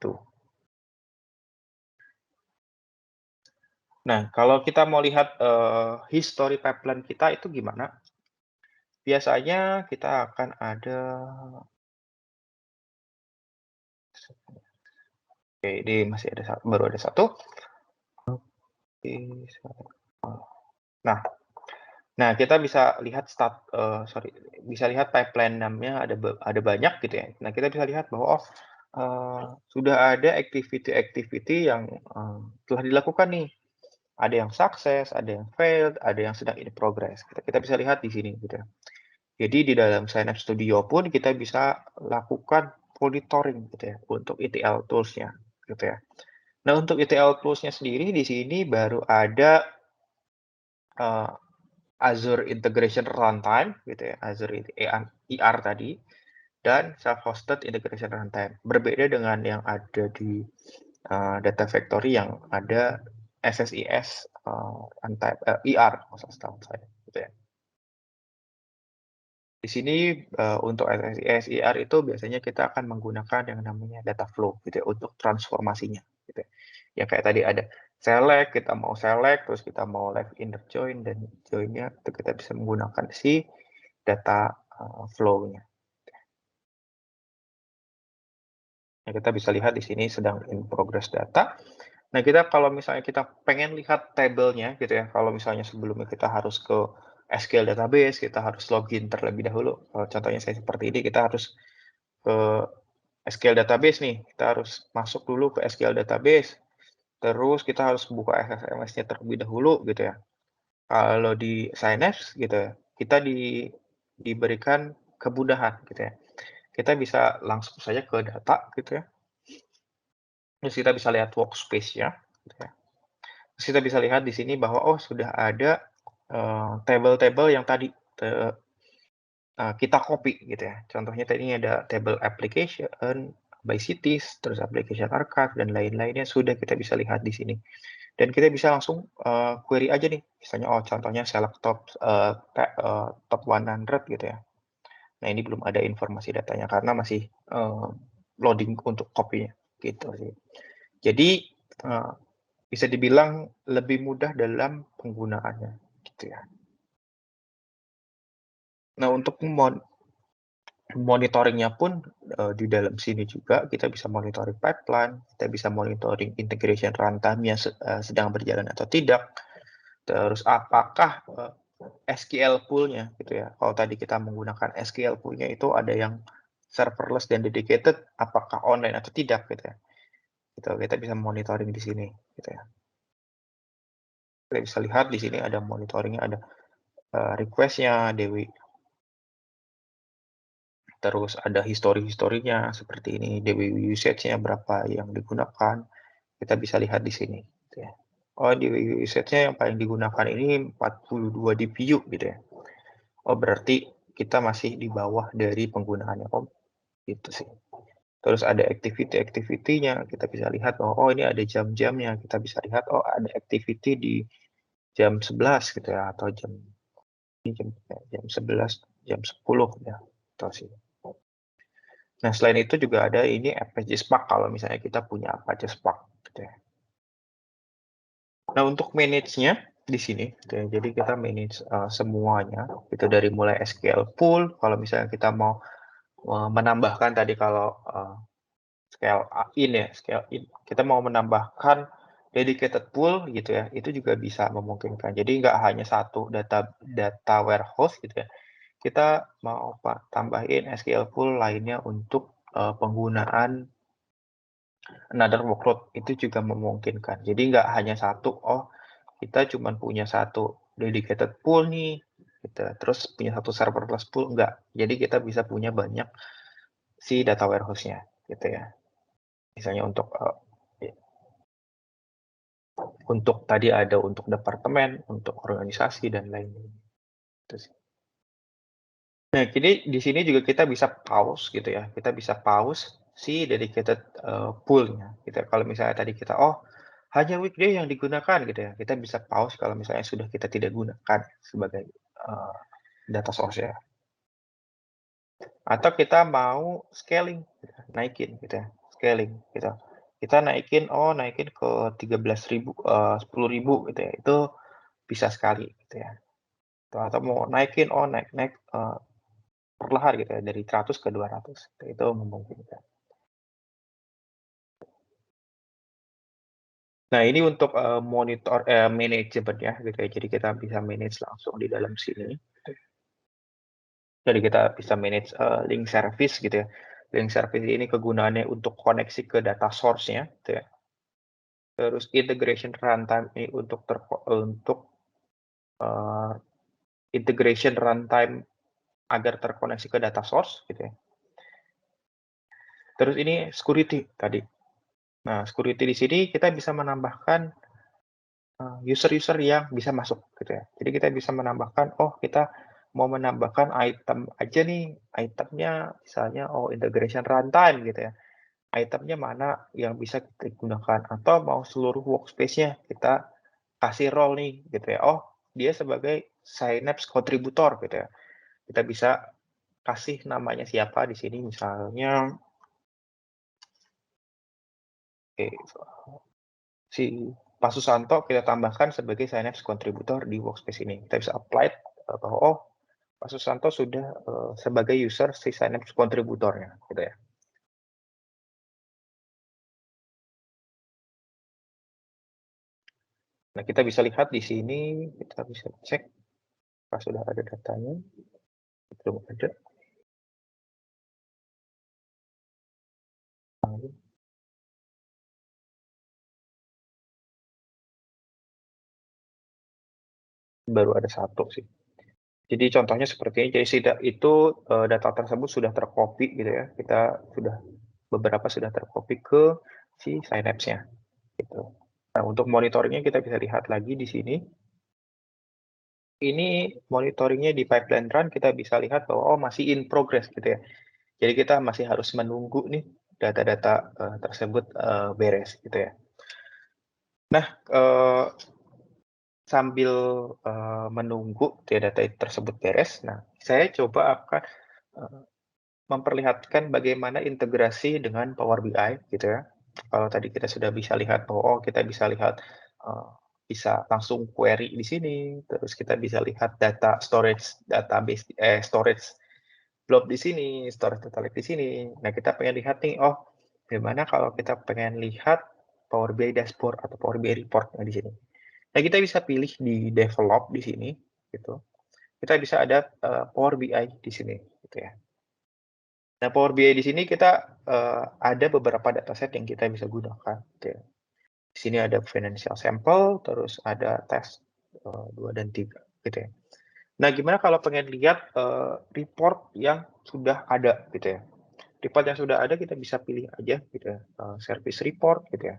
Tuh. Nah, kalau kita mau lihat history pipeline kita itu gimana? Biasanya kita akan ada oke, ini masih ada baru ada satu. Nah, nah kita bisa lihat bisa lihat pipeline namanya ada banyak gitu ya. Nah, kita bisa lihat bahwa, sudah ada activity-activity yang, telah dilakukan nih. Ada yang sukses, ada yang failed, ada yang sedang in progress. Kita bisa lihat di sini gitu ya. Jadi di dalam Synapse Studio pun kita bisa lakukan monitoring gitu ya untuk ETL tools-nya gitu ya. Nah, untuk ETL tools-nya sendiri di sini baru ada, eee, Azure Integration Runtime gitu ya, Azure ER tadi, dan self-hosted integration runtime. Berbeda dengan yang ada di Data Factory yang ada SSIS runtime ER setahu saya gitu ya. Di sini untuk SSIS ER itu biasanya kita akan menggunakan yang namanya data flow gitu ya untuk transformasinya gitu ya. Yang kayak tadi ada select, kita mau select, terus kita mau left inner join dan join-nya itu kita bisa menggunakan si data flow-nya. Nah, kita bisa lihat di sini sedang in progress data. Nah, kita kalau misalnya kita pengen lihat tabelnya gitu ya, kalau misalnya sebelumnya kita harus ke SQL database, kita harus login terlebih dahulu. Contohnya saya seperti ini, kita harus ke SQL database nih, kita harus masuk dulu ke SQL database, terus kita harus buka XSMS-nya terlebih dahulu gitu ya. Kalau di Synapse gitu ya, kita diberikan kemudahan gitu ya. Kita bisa langsung saja ke data gitu ya. Terus kita bisa lihat workspace-nya gitu ya. Terus kita bisa lihat di sini bahwa, oh sudah ada, tabel-tabel yang tadi, kita copy gitu ya. Contohnya tadi ada table application, by cities, terus application archive, dan lain-lainnya sudah kita bisa lihat di sini. Dan kita bisa langsung, query aja nih, misalnya, oh contohnya select top 100 gitu ya. Nah ini belum ada informasi datanya karena masih, loading untuk copy-nya, gitu sih. Jadi, eee, bisa dibilang lebih mudah dalam penggunaannya, gitu ya. Nah untuk monitoring-nya pun, di dalam sini juga kita bisa monitoring pipeline, kita bisa monitoring integration runtime-nya sedang berjalan atau tidak, terus apakah, SQL pool-nya gitu ya, kalau tadi kita menggunakan SQL pool-nya itu ada yang serverless dan dedicated, apakah online atau tidak gitu ya, gitu. Kita bisa monitoring di sini gitu ya. Kita bisa lihat di sini ada monitoring-nya, ada, request-nya, terus ada history-historinya seperti ini, DW usage-nya berapa yang digunakan, kita bisa lihat di sini, gitu ya. Oh, DW usage-nya yang paling digunakan ini 42 DPU gitu ya. Oh, berarti kita masih di bawah dari penggunaannya, oh gitu sih. Terus ada activity-activity-nya, kita bisa lihat, oh ini ada jam-jamnya, kita bisa lihat, oh ada activity di jam 11 gitu ya, atau jam 11, jam 10 ya, gitu sih. Nah, selain itu juga ada ini Apache Spark kalau misalnya kita punya Apache Spark gitu ya. Nah, untuk manage-nya di sini gitu ya. Jadi kita manage, semuanya itu dari mulai SQL pool, kalau misalnya kita mau, menambahkan tadi kalau, scale in, kita mau menambahkan dedicated pool gitu ya, itu juga bisa memungkinkan. Jadi nggak hanya satu data warehouse gitu ya, kita mau tambahin SQL pool lainnya untuk, penggunaan another workload, itu juga memungkinkan. Jadi nggak hanya satu, oh kita cuma punya satu dedicated pool nih, gitu, terus punya satu serverless pool, enggak. Jadi kita bisa punya banyak si data warehouse-nya, gitu ya. Misalnya untuk tadi ada untuk departemen, untuk organisasi, dan lain-lain, gitu sih. Nah, jadi di sini juga kita bisa pause gitu ya, kita bisa pause si dedicated, pool-nya gitu ya. Kalau misalnya tadi kita, oh hanya weekday yang digunakan gitu ya, kita bisa pause kalau misalnya sudah kita tidak gunakan sebagai, data source ya. Atau kita mau scaling gitu ya, naikin gitu ya, scaling gitu. Kita naikin, oh naikin ke 13.000, 10.000 gitu ya, itu bisa sekali gitu ya. Atau mau naikin, oh naik naik, perlahan gitu ya, dari 100 ke 200, itu memungkinkan. Nah, ini untuk, monitor manajemennya gitu ya, jadi kita bisa manage langsung di dalam sini. Jadi kita bisa manage, link service gitu ya. Link service ini kegunaannya untuk koneksi ke data source-nya gitu ya. Terus integration runtime ini untuk, eee, integration runtime agar terkoneksi ke data source gitu ya. Terus ini security tadi. Nah, security di sini kita bisa menambahkan user-user yang bisa masuk gitu ya. Jadi kita bisa menambahkan, oh kita mau menambahkan item aja nih, itemnya misalnya, oh integration runtime gitu ya. Itemnya mana yang bisa kita gunakan atau mau seluruh workspace-nya kita kasih role nih gitu ya. Oh, dia sebagai Synapse contributor gitu ya. Kita bisa kasih namanya siapa di sini misalnya, oke, si Pak Susanto kita tambahkan sebagai Synapse contributor di workspace ini. Kita bisa apply bahwa, oh Pak Susanto sudah, sebagai user si Synapse contributor-nya, gitu ya. Nah, kita bisa lihat di sini, kita bisa cek apakah sudah ada datanya, belum ada, lalu baru ada satu sih. Jadi contohnya seperti ini, jadi itu, data tersebut sudah tercopy gitu ya, kita sudah beberapa sudah tercopy ke si Synapse-nya, gitu. Nah, untuk monitoring-nya kita bisa lihat lagi di sini. Ini monitoring-nya di pipeline run kita bisa lihat bahwa, oh masih in progress gitu ya. Jadi kita masih harus menunggu nih data-data, tersebut, beres gitu ya. Nah, sambil, menunggu data tersebut beres, nah saya coba akan, eee, memperlihatkan bagaimana integrasi dengan Power BI gitu ya. Kalau tadi kita sudah bisa lihat bahwa, oh kita bisa lihat, bisa langsung query di sini, terus kita bisa lihat data storage database storage blob di sini, storage data lake di sini. Nah, kita pengen lihat nih, oh, gimana kalau kita pengen lihat Power BI dashboard atau Power BI report di sini. Nah, kita bisa pilih di develop di sini, gitu. Kita bisa ada Power BI di sini, gitu ya. Nah, Power BI di sini kita ada beberapa dataset yang kita bisa gunakan, gitu ya. Di sini ada financial sample, terus ada test 2 dan 3, gitu ya. Nah, gimana kalau pengen lihat report yang sudah ada, gitu ya. Report yang sudah ada kita bisa pilih aja gitu ya, service report gitu ya.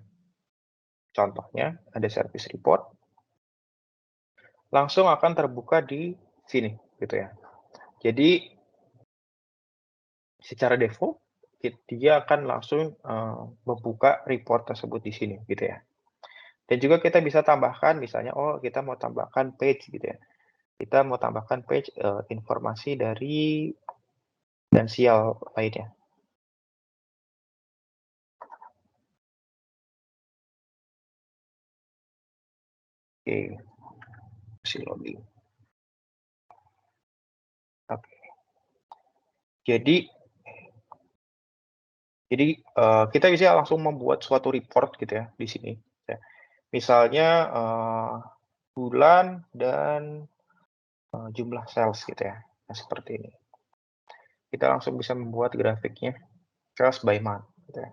Contohnya ada service report, langsung akan terbuka di sini gitu ya. Jadi secara default dia akan langsung, membuka report tersebut di sini gitu ya. Dan juga kita bisa tambahkan misalnya, oh kita mau tambahkan page gitu ya. Kita mau tambahkan page, informasi dari finansial lainnya. Oke, masih loading. Oke. Jadi kita bisa langsung membuat suatu report gitu ya di sini, ya. Misalnya, bulan dan, jumlah sales gitu ya. Nah, seperti ini. Kita langsung bisa membuat grafiknya, sales by month gitu ya.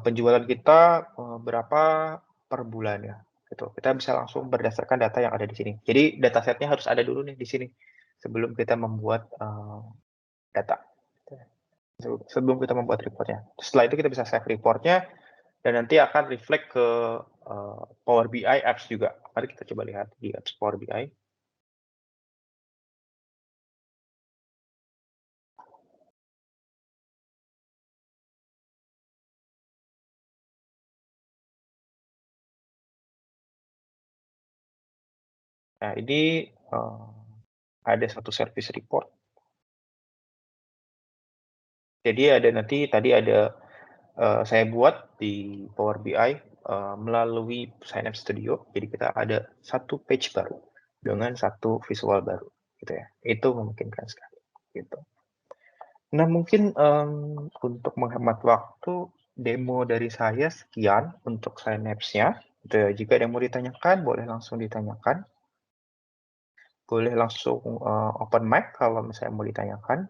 Penjualan kita, berapa per bulan ya, gitu. Kita bisa langsung berdasarkan data yang ada di sini. Jadi dataset-nya harus ada dulu nih di sini, sebelum kita membuat, data, gitu ya. Sebelum kita membuat report-nya. Setelah itu kita bisa save report-nya dan nanti akan reflect ke, Power BI apps juga. Mari kita coba lihat di apps Power BI. Nah, ini ada satu service report. Jadi tadi ada saya buat di Power BI melalui Synapse Studio. Jadi kita ada satu page baru dengan satu visual baru, gitu ya. Itu memungkinkan sekali, gitu. Nah, mungkin untuk menghemat waktu, demo dari saya sekian untuk Synapse-nya. Gitu ya. Jika ada yang mau ditanyakan, boleh langsung ditanyakan. Boleh langsung open mic kalau misalnya mau ditanyakan.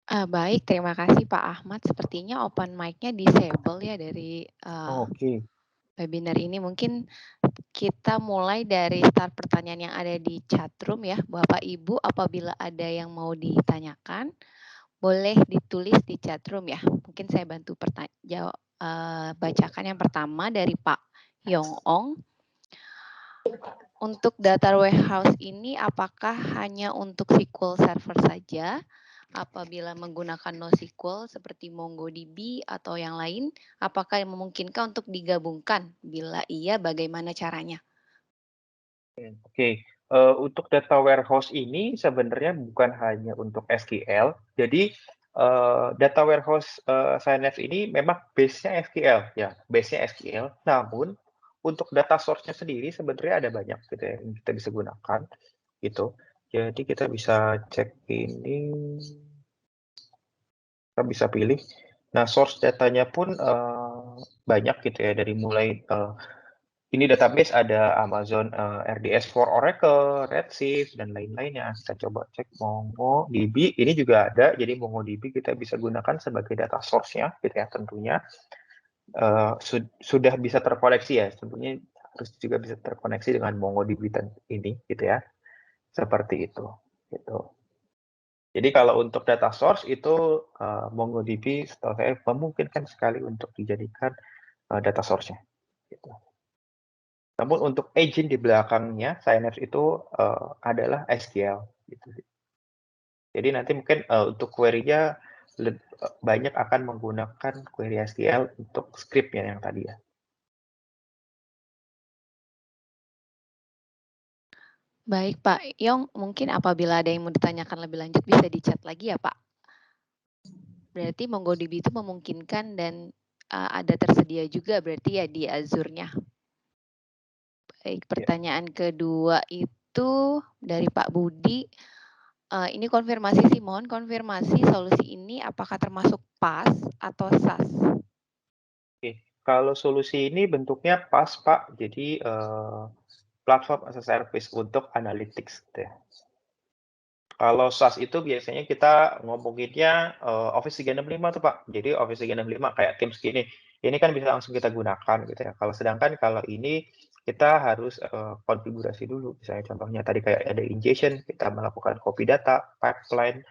Baik, terima kasih Pak Ahmad. Sepertinya open mic-nya disable ya dari Oke. webinar ini. Mungkin kita mulai dari start pertanyaan yang ada di chatroom ya. Bapak Ibu, apabila ada yang mau ditanyakan, boleh ditulis di chatroom ya. Mungkin saya bantu bacakan yang pertama dari Pak Yong Ong. Untuk data warehouse ini apakah hanya untuk SQL Server saja? Apabila menggunakan NoSQL seperti MongoDB atau yang lain, apakah yang memungkinkan untuk digabungkan? Bila iya, bagaimana caranya? Oke, untuk data warehouse ini sebenarnya bukan hanya untuk SQL. Jadi, data warehouse, Synapse ini memang base-nya SQL, ya, base-nya SQL. Namun untuk data source-nya sendiri sebenarnya ada banyak gitu ya, yang kita bisa gunakan, gitu. Jadi kita bisa cek ini, kita bisa pilih. Nah, source datanya pun, banyak gitu ya, dari mulai, ini database ada Amazon RDS for Oracle, Redshift, dan lain-lainnya. Kita coba cek MongoDB, ini juga ada. Jadi MongoDB kita bisa gunakan sebagai data source-nya, gitu ya tentunya. Sudah bisa terkoneksi ya, tentunya harus juga bisa terkoneksi dengan MongoDB ini, gitu ya. Seperti itu. Gitu. Jadi kalau untuk data source itu MongoDB setahu saya memungkinkan sekali untuk dijadikan data source-nya. Gitu. Namun untuk engine di belakangnya, Synapse itu adalah SQL. Gitu. Jadi nanti mungkin untuk query-nya banyak akan menggunakan query SQL untuk script-nya yang tadi ya. Baik Pak Yong, mungkin apabila ada yang mau ditanyakan lebih lanjut bisa di-chat lagi ya Pak. Berarti MongoDB itu memungkinkan dan ada tersedia juga berarti ya di Azure-nya. Baik, Ya. pertanyaan kedua itu dari Pak Budi. Ini konfirmasi sih, mohon konfirmasi solusi ini apakah termasuk PaaS atau SaaS? Oke, kalau solusi ini bentuknya PaaS Pak, jadi platform as a service untuk analytics. Gitu ya. Kalau SaaS itu biasanya kita ngomonginnya Office 365 tuh Pak. Jadi Office 365 kayak Teams gini, ini kan bisa langsung kita gunakan gitu ya. Sedangkan kalau ini kita harus konfigurasi dulu. Misalnya contohnya tadi kayak ada ingestion, kita melakukan copy data, pipeline,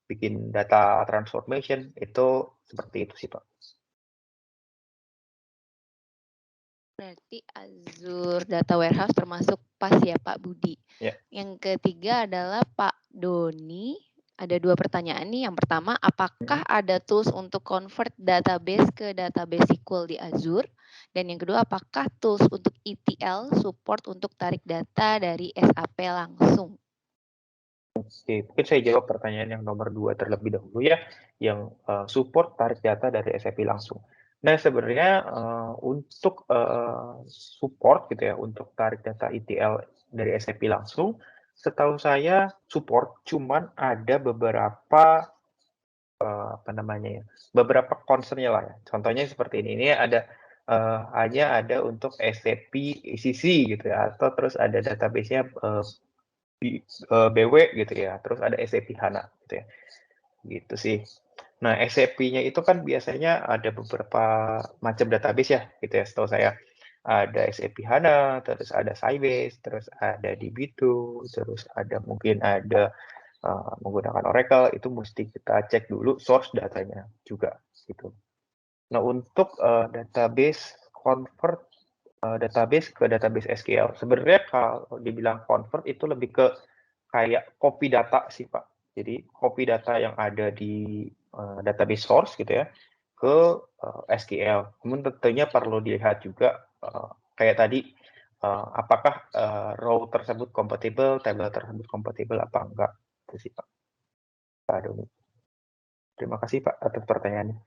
bikin data transformation, itu seperti itu sih Pak. Berarti Azure Data Warehouse termasuk PaaS ya Pak Budi. Ya. Yang ketiga adalah Pak Doni. Ada dua pertanyaan nih. Yang pertama, apakah ada tools untuk convert database ke database SQL di Azure? Dan yang kedua, apakah tools untuk ETL support untuk tarik data dari SAP langsung? Oke, mungkin saya jawab pertanyaan yang nomor 2 terlebih dahulu ya, yang support tarik data dari SAP langsung. Nah, sebenarnya untuk support gitu ya, untuk tarik data ETL dari SAP langsung, setahu saya support, cuman ada beberapa apa namanya ya, beberapa concern-nya lah ya. Contohnya seperti ini ada hanya ada untuk SAP ECC gitu ya, atau terus ada database-nya BW gitu ya, terus ada SAP HANA gitu ya, gitu sih. Nah, SAP-nya itu kan biasanya ada beberapa macam database ya, gitu ya, setahu saya. Ada SAP HANA, terus ada Sybase, terus ada DB2, terus mungkin ada menggunakan Oracle, itu mesti kita cek dulu source datanya juga, gitu. Nah, untuk database convert database ke database SQL, sebenarnya kalau dibilang convert itu lebih ke kayak copy data sih, Pak. Jadi copy data yang ada di database source gitu ya ke SQL. Namun tentunya perlu dilihat juga kayak tadi apakah, row tersebut kompatibel, table tersebut kompatibel apa enggak, itu sih, Pak Doni. Terima kasih, Pak, atas pertanyaannya.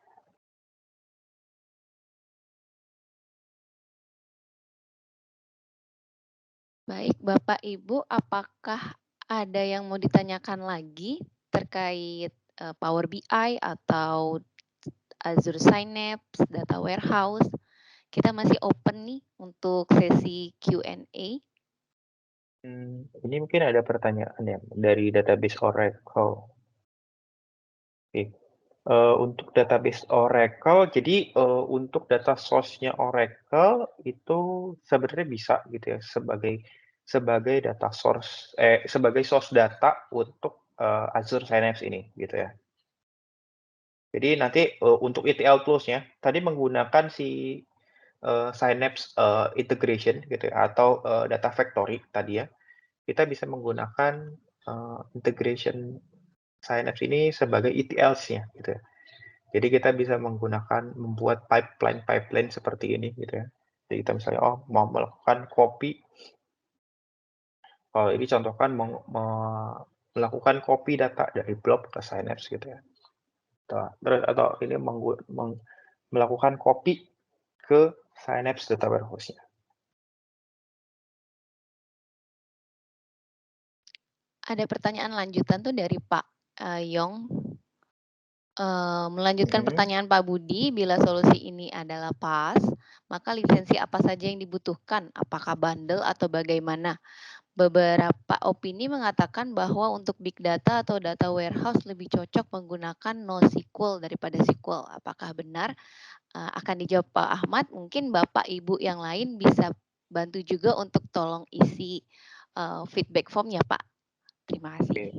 Baik, Bapak Ibu, apakah ada yang mau ditanyakan lagi terkait Power BI atau Azure Synapse, Data Warehouse? Kita masih open nih untuk sesi Q&A. Ini mungkin ada pertanyaan ya dari database Oracle. Oke. Untuk database Oracle, jadi, untuk data source-nya Oracle itu sebenarnya bisa gitu ya sebagai sebagai data source sebagai source data untuk, Azure Synapse ini gitu ya. Jadi nanti, untuk ETL tools-nya tadi menggunakan si, Synapse, integration gitu ya atau, data factory tadi ya, kita bisa menggunakan, integration Synapse ini sebagai ETLs-nya gitu ya. Jadi kita bisa membuat pipeline-pipeline seperti ini gitu ya. Jadi kita misalnya, oh mau melakukan copy, kalau ini contohkan melakukan copy data dari Blob ke Synapse gitu ya. Atau ini melakukan copy ke Synapse Data Warehouse-nya. Ada pertanyaan lanjutan tuh dari Pak Yong. Melanjutkan pertanyaan Pak Budi, bila solusi ini adalah PaaS, maka lisensi apa saja yang dibutuhkan? Apakah bundle atau bagaimana? Beberapa opini mengatakan bahwa untuk big data atau data warehouse lebih cocok menggunakan NoSQL daripada SQL. Apakah benar? Akan dijawab Pak Ahmad. Mungkin Bapak Ibu yang lain bisa bantu juga untuk tolong isi feedback form-nya, Pak. Terima kasih.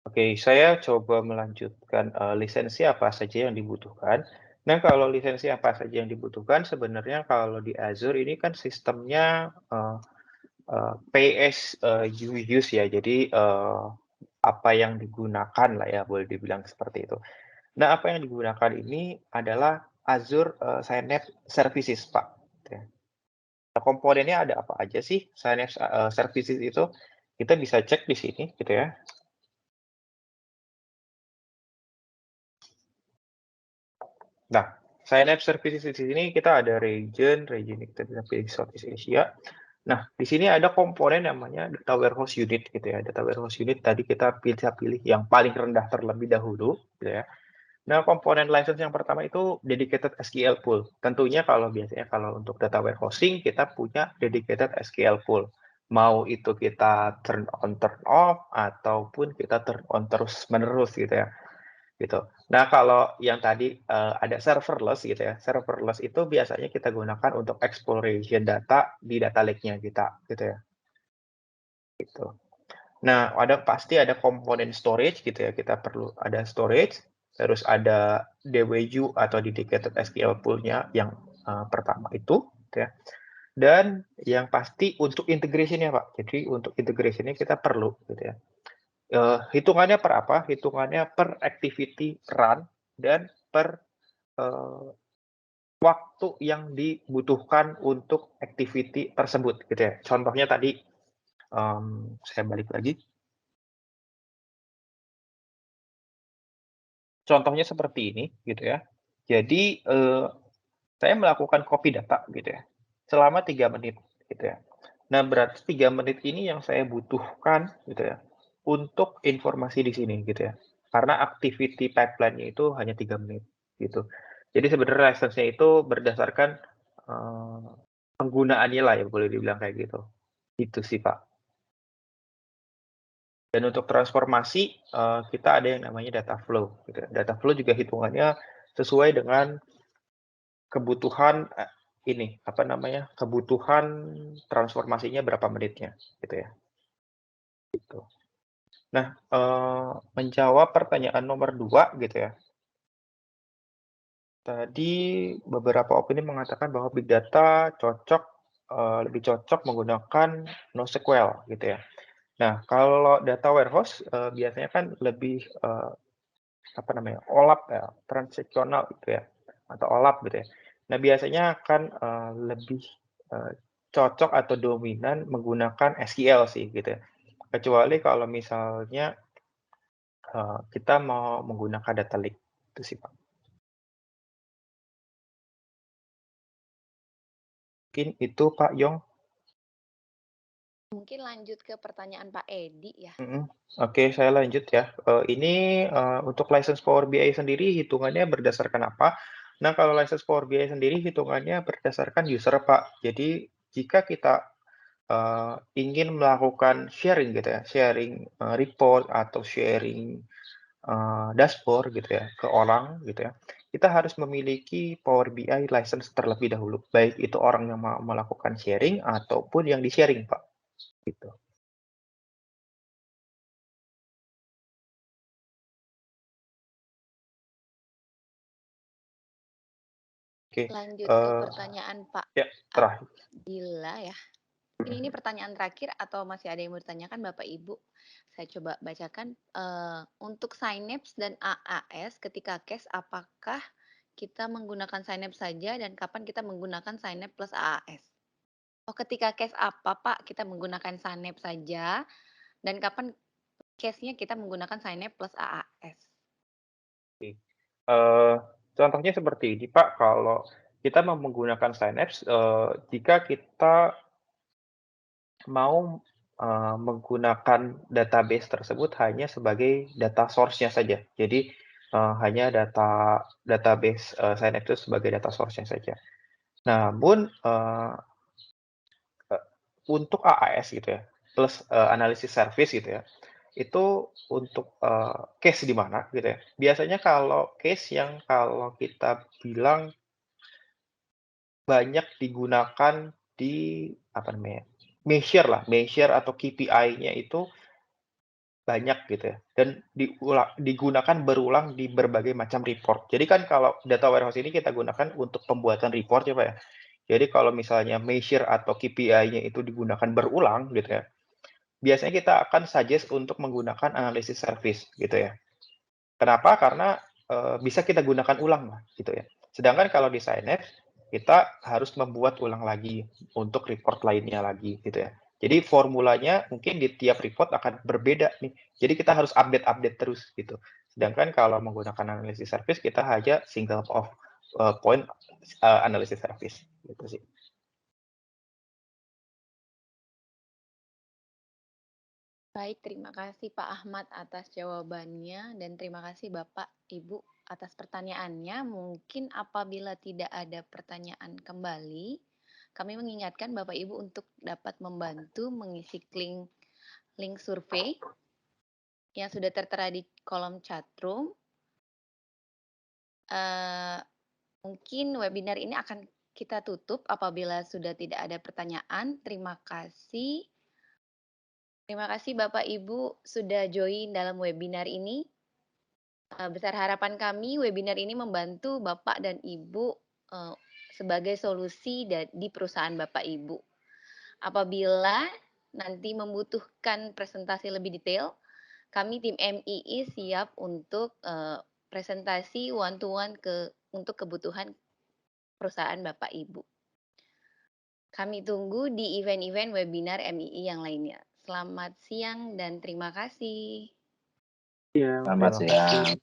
Oke, saya coba melanjutkan, lisensi apa saja yang dibutuhkan. Nah, kalau lisensi apa saja yang dibutuhkan, sebenarnya kalau di Azure ini kan sistemnya, pay as, you use ya. Jadi, apa yang digunakan lah ya, boleh dibilang seperti itu. Nah, apa yang digunakan ini adalah Azure, Synapse Services, Pak, gitu ya. Nah, komponennya ada apa aja sih Synapse, Services itu? Kita bisa cek di sini gitu ya. Nah, Synapse Services di sini kita ada region ini kita bisa pilih Southeast Asia. Nah, di sini ada komponen namanya Data Warehouse Unit gitu ya. Data Warehouse Unit tadi kita bisa pilih yang paling rendah terlebih dahulu gitu ya. Nah, komponen license yang pertama itu dedicated SQL pool. Tentunya kalau biasanya kalau untuk data warehousing kita punya dedicated SQL pool. Mau itu kita turn on turn off ataupun kita turn on terus menerus gitu ya. Gitu. Nah, kalau yang tadi, ada serverless gitu ya, serverless itu biasanya kita gunakan untuk exploration data di data lake-nya kita, gitu ya, gitu. Nah, pasti ada komponen storage gitu ya, kita perlu ada storage, terus ada DWU atau dedicated SQL pool-nya yang, pertama itu, gitu ya. Dan yang pasti untuk integration-nya, Pak. Jadi untuk integration-nya kita perlu gitu ya. Hitungannya per apa? Hitungannya per activity run dan per, eee, waktu yang dibutuhkan untuk activity tersebut gitu ya. Contohnya tadi, saya balik lagi, contohnya seperti ini gitu ya. Jadi, saya melakukan copy data gitu ya, selama 3 menit gitu ya. Nah, berarti 3 menit ini yang saya butuhkan gitu ya, untuk informasi di sini gitu ya. Karena activity pipeline-nya itu hanya 3 menit gitu. Jadi sebenarnya license-nya itu berdasarkan, eee, penggunaannya lah ya boleh dibilang kayak gitu. Itu sih, Pak. Dan untuk transformasi, kita ada yang namanya data flow gitu ya. Data flow juga hitungannya sesuai dengan kebutuhan, ini, apa namanya, kebutuhan transformasinya berapa menitnya, gitu ya, gitu. Nah, menjawab pertanyaan nomor 2 gitu ya, tadi beberapa opini mengatakan bahwa big data lebih cocok menggunakan NoSQL gitu ya. Nah, kalau data warehouse, biasanya kan lebih, apa namanya, OLAP ya, transaksional gitu ya, atau OLAP gitu ya. Nah, biasanya akan, lebih, eee, cocok atau dominan menggunakan SQL sih gitu ya. Kecuali kalau misalnya, kita mau menggunakan data lake, itu sih, Pak. Mungkin itu, Pak Yong. Mungkin lanjut ke pertanyaan Pak Edi ya. Mhm. Oke, saya lanjut ya. Ini, untuk license Power BI sendiri hitungannya berdasarkan apa? Nah, kalau license Power BI sendiri hitungannya berdasarkan user, Pak. Jadi jika kita, ingin melakukan sharing gitu ya, sharing, report atau sharing, dashboard gitu ya, ke orang gitu ya, kita harus memiliki Power BI license terlebih dahulu, baik itu orang yang mau melakukan sharing ataupun yang di-sharing, Pak, gitu. Oke, Lanjut ke pertanyaan Pak ya terakhir. Abdillah ya. Ini pertanyaan terakhir atau masih ada yang mau ditanyakan Bapak Ibu? Saya coba bacakan, untuk Synapse dan AAS ketika case apakah kita menggunakan Synapse saja dan kapan kita menggunakan Synapse plus AAS? Oh, ketika case apa Pak kita menggunakan Synapse saja dan kapan case-nya kita menggunakan Synapse plus AAS? Oke, contohnya seperti ini, Pak, kalau kita mau menggunakan Synapse, jika kita mau, menggunakan database tersebut hanya sebagai data source-nya saja. Jadi, hanya database, Synapse itu sebagai data source-nya saja. Namun, untuk AAS gitu ya, plus, analisis service gitu ya, itu untuk, case di mana gitu ya, biasanya kalau case yang kalau kita bilang banyak digunakan di, apa namanya, measure atau KPI-nya itu banyak gitu ya, dan digunakan berulang di berbagai macam report. Jadi kan kalau data warehouse ini kita gunakan untuk pembuatan report ya, Pak, ya. Jadi kalau misalnya measure atau KPI-nya itu digunakan berulang gitu ya, biasanya kita akan suggest untuk menggunakan analisis service gitu ya. Kenapa? Karena, bisa kita gunakan ulang lah gitu ya. Sedangkan kalau di Synapse, kita harus membuat ulang lagi untuk report lainnya lagi gitu ya. Jadi formulanya mungkin di tiap report akan berbeda nih. Jadi kita harus update-update terus gitu. Sedangkan kalau menggunakan analisis service kita hanya single of, point, analisis service gitu sih. Baik, terima kasih Pak Ahmad atas jawabannya dan terima kasih Bapak, Ibu atas pertanyaannya. Mungkin apabila tidak ada pertanyaan kembali, kami mengingatkan Bapak Ibu untuk dapat membantu mengisi link survei yang sudah tertera di kolom chatroom. Mungkin webinar ini akan kita tutup apabila sudah tidak ada pertanyaan. Terima kasih. Terima kasih Bapak Ibu sudah join dalam webinar ini. Besar harapan kami webinar ini membantu Bapak dan Ibu, sebagai solusi di perusahaan Bapak Ibu. Apabila nanti membutuhkan presentasi lebih detail, kami tim MII siap untuk, presentasi one to one untuk kebutuhan perusahaan Bapak Ibu. Kami tunggu di event-event webinar MII yang lainnya. Selamat siang dan terima kasih. Iya, Selamat terima siang. kasih.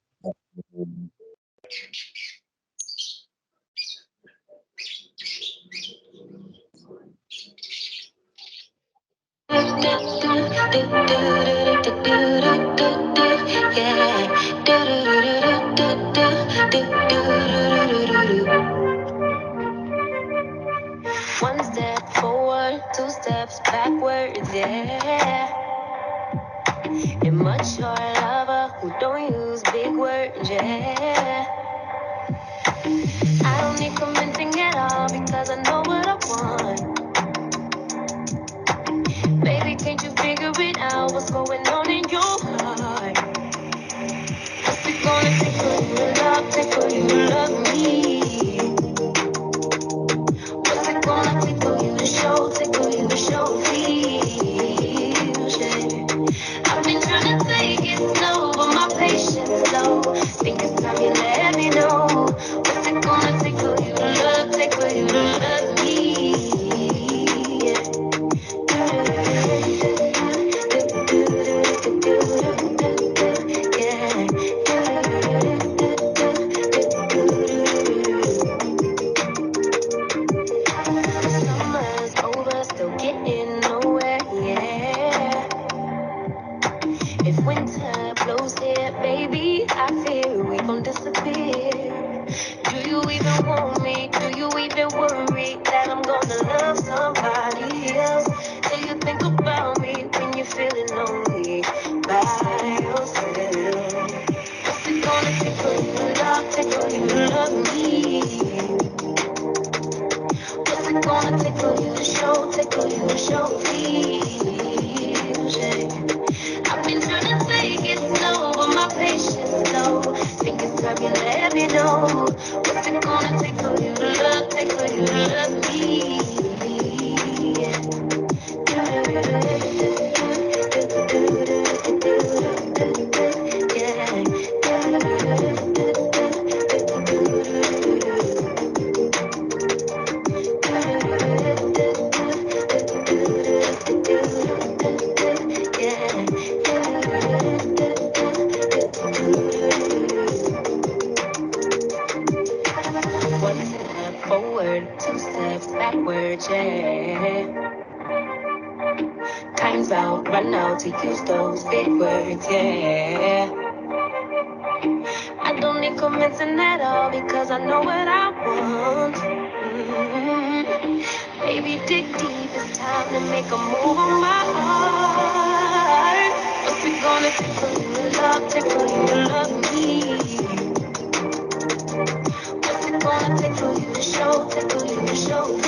One step forward, two steps backwards, yeah. Immature lover who don't use big words, yeah. I don't need convincing at all because I know what I want. Baby, can't you figure it out? What's going on in your heart? What's it gonna take for you to love, take for you to love me? What's it gonna take for you to show, take for you to show me? I've been trying to take it slow, but my patience low. Think it's time you let me know. What's it gonna take for you to love, take for you to love me? Do you even want me? Do you even worry that I'm gonna love somebody else? Do you think about me when you're feeling lonely by yourself? What's it gonna take for you to love me? What's it gonna take for you to show, please? Yeah. I've been trying to take it slow, but my patience low. Think it's time you let me know. What's it gonna take for you to love me? One step forward, two steps backwards, yeah. Time's out, run out to use those big words, yeah. I don't need convincing at all because I know what I want. Baby, dig deep, it's time to make a move on my heart. What's it gonna take for you to love me? What's it gonna take for you to show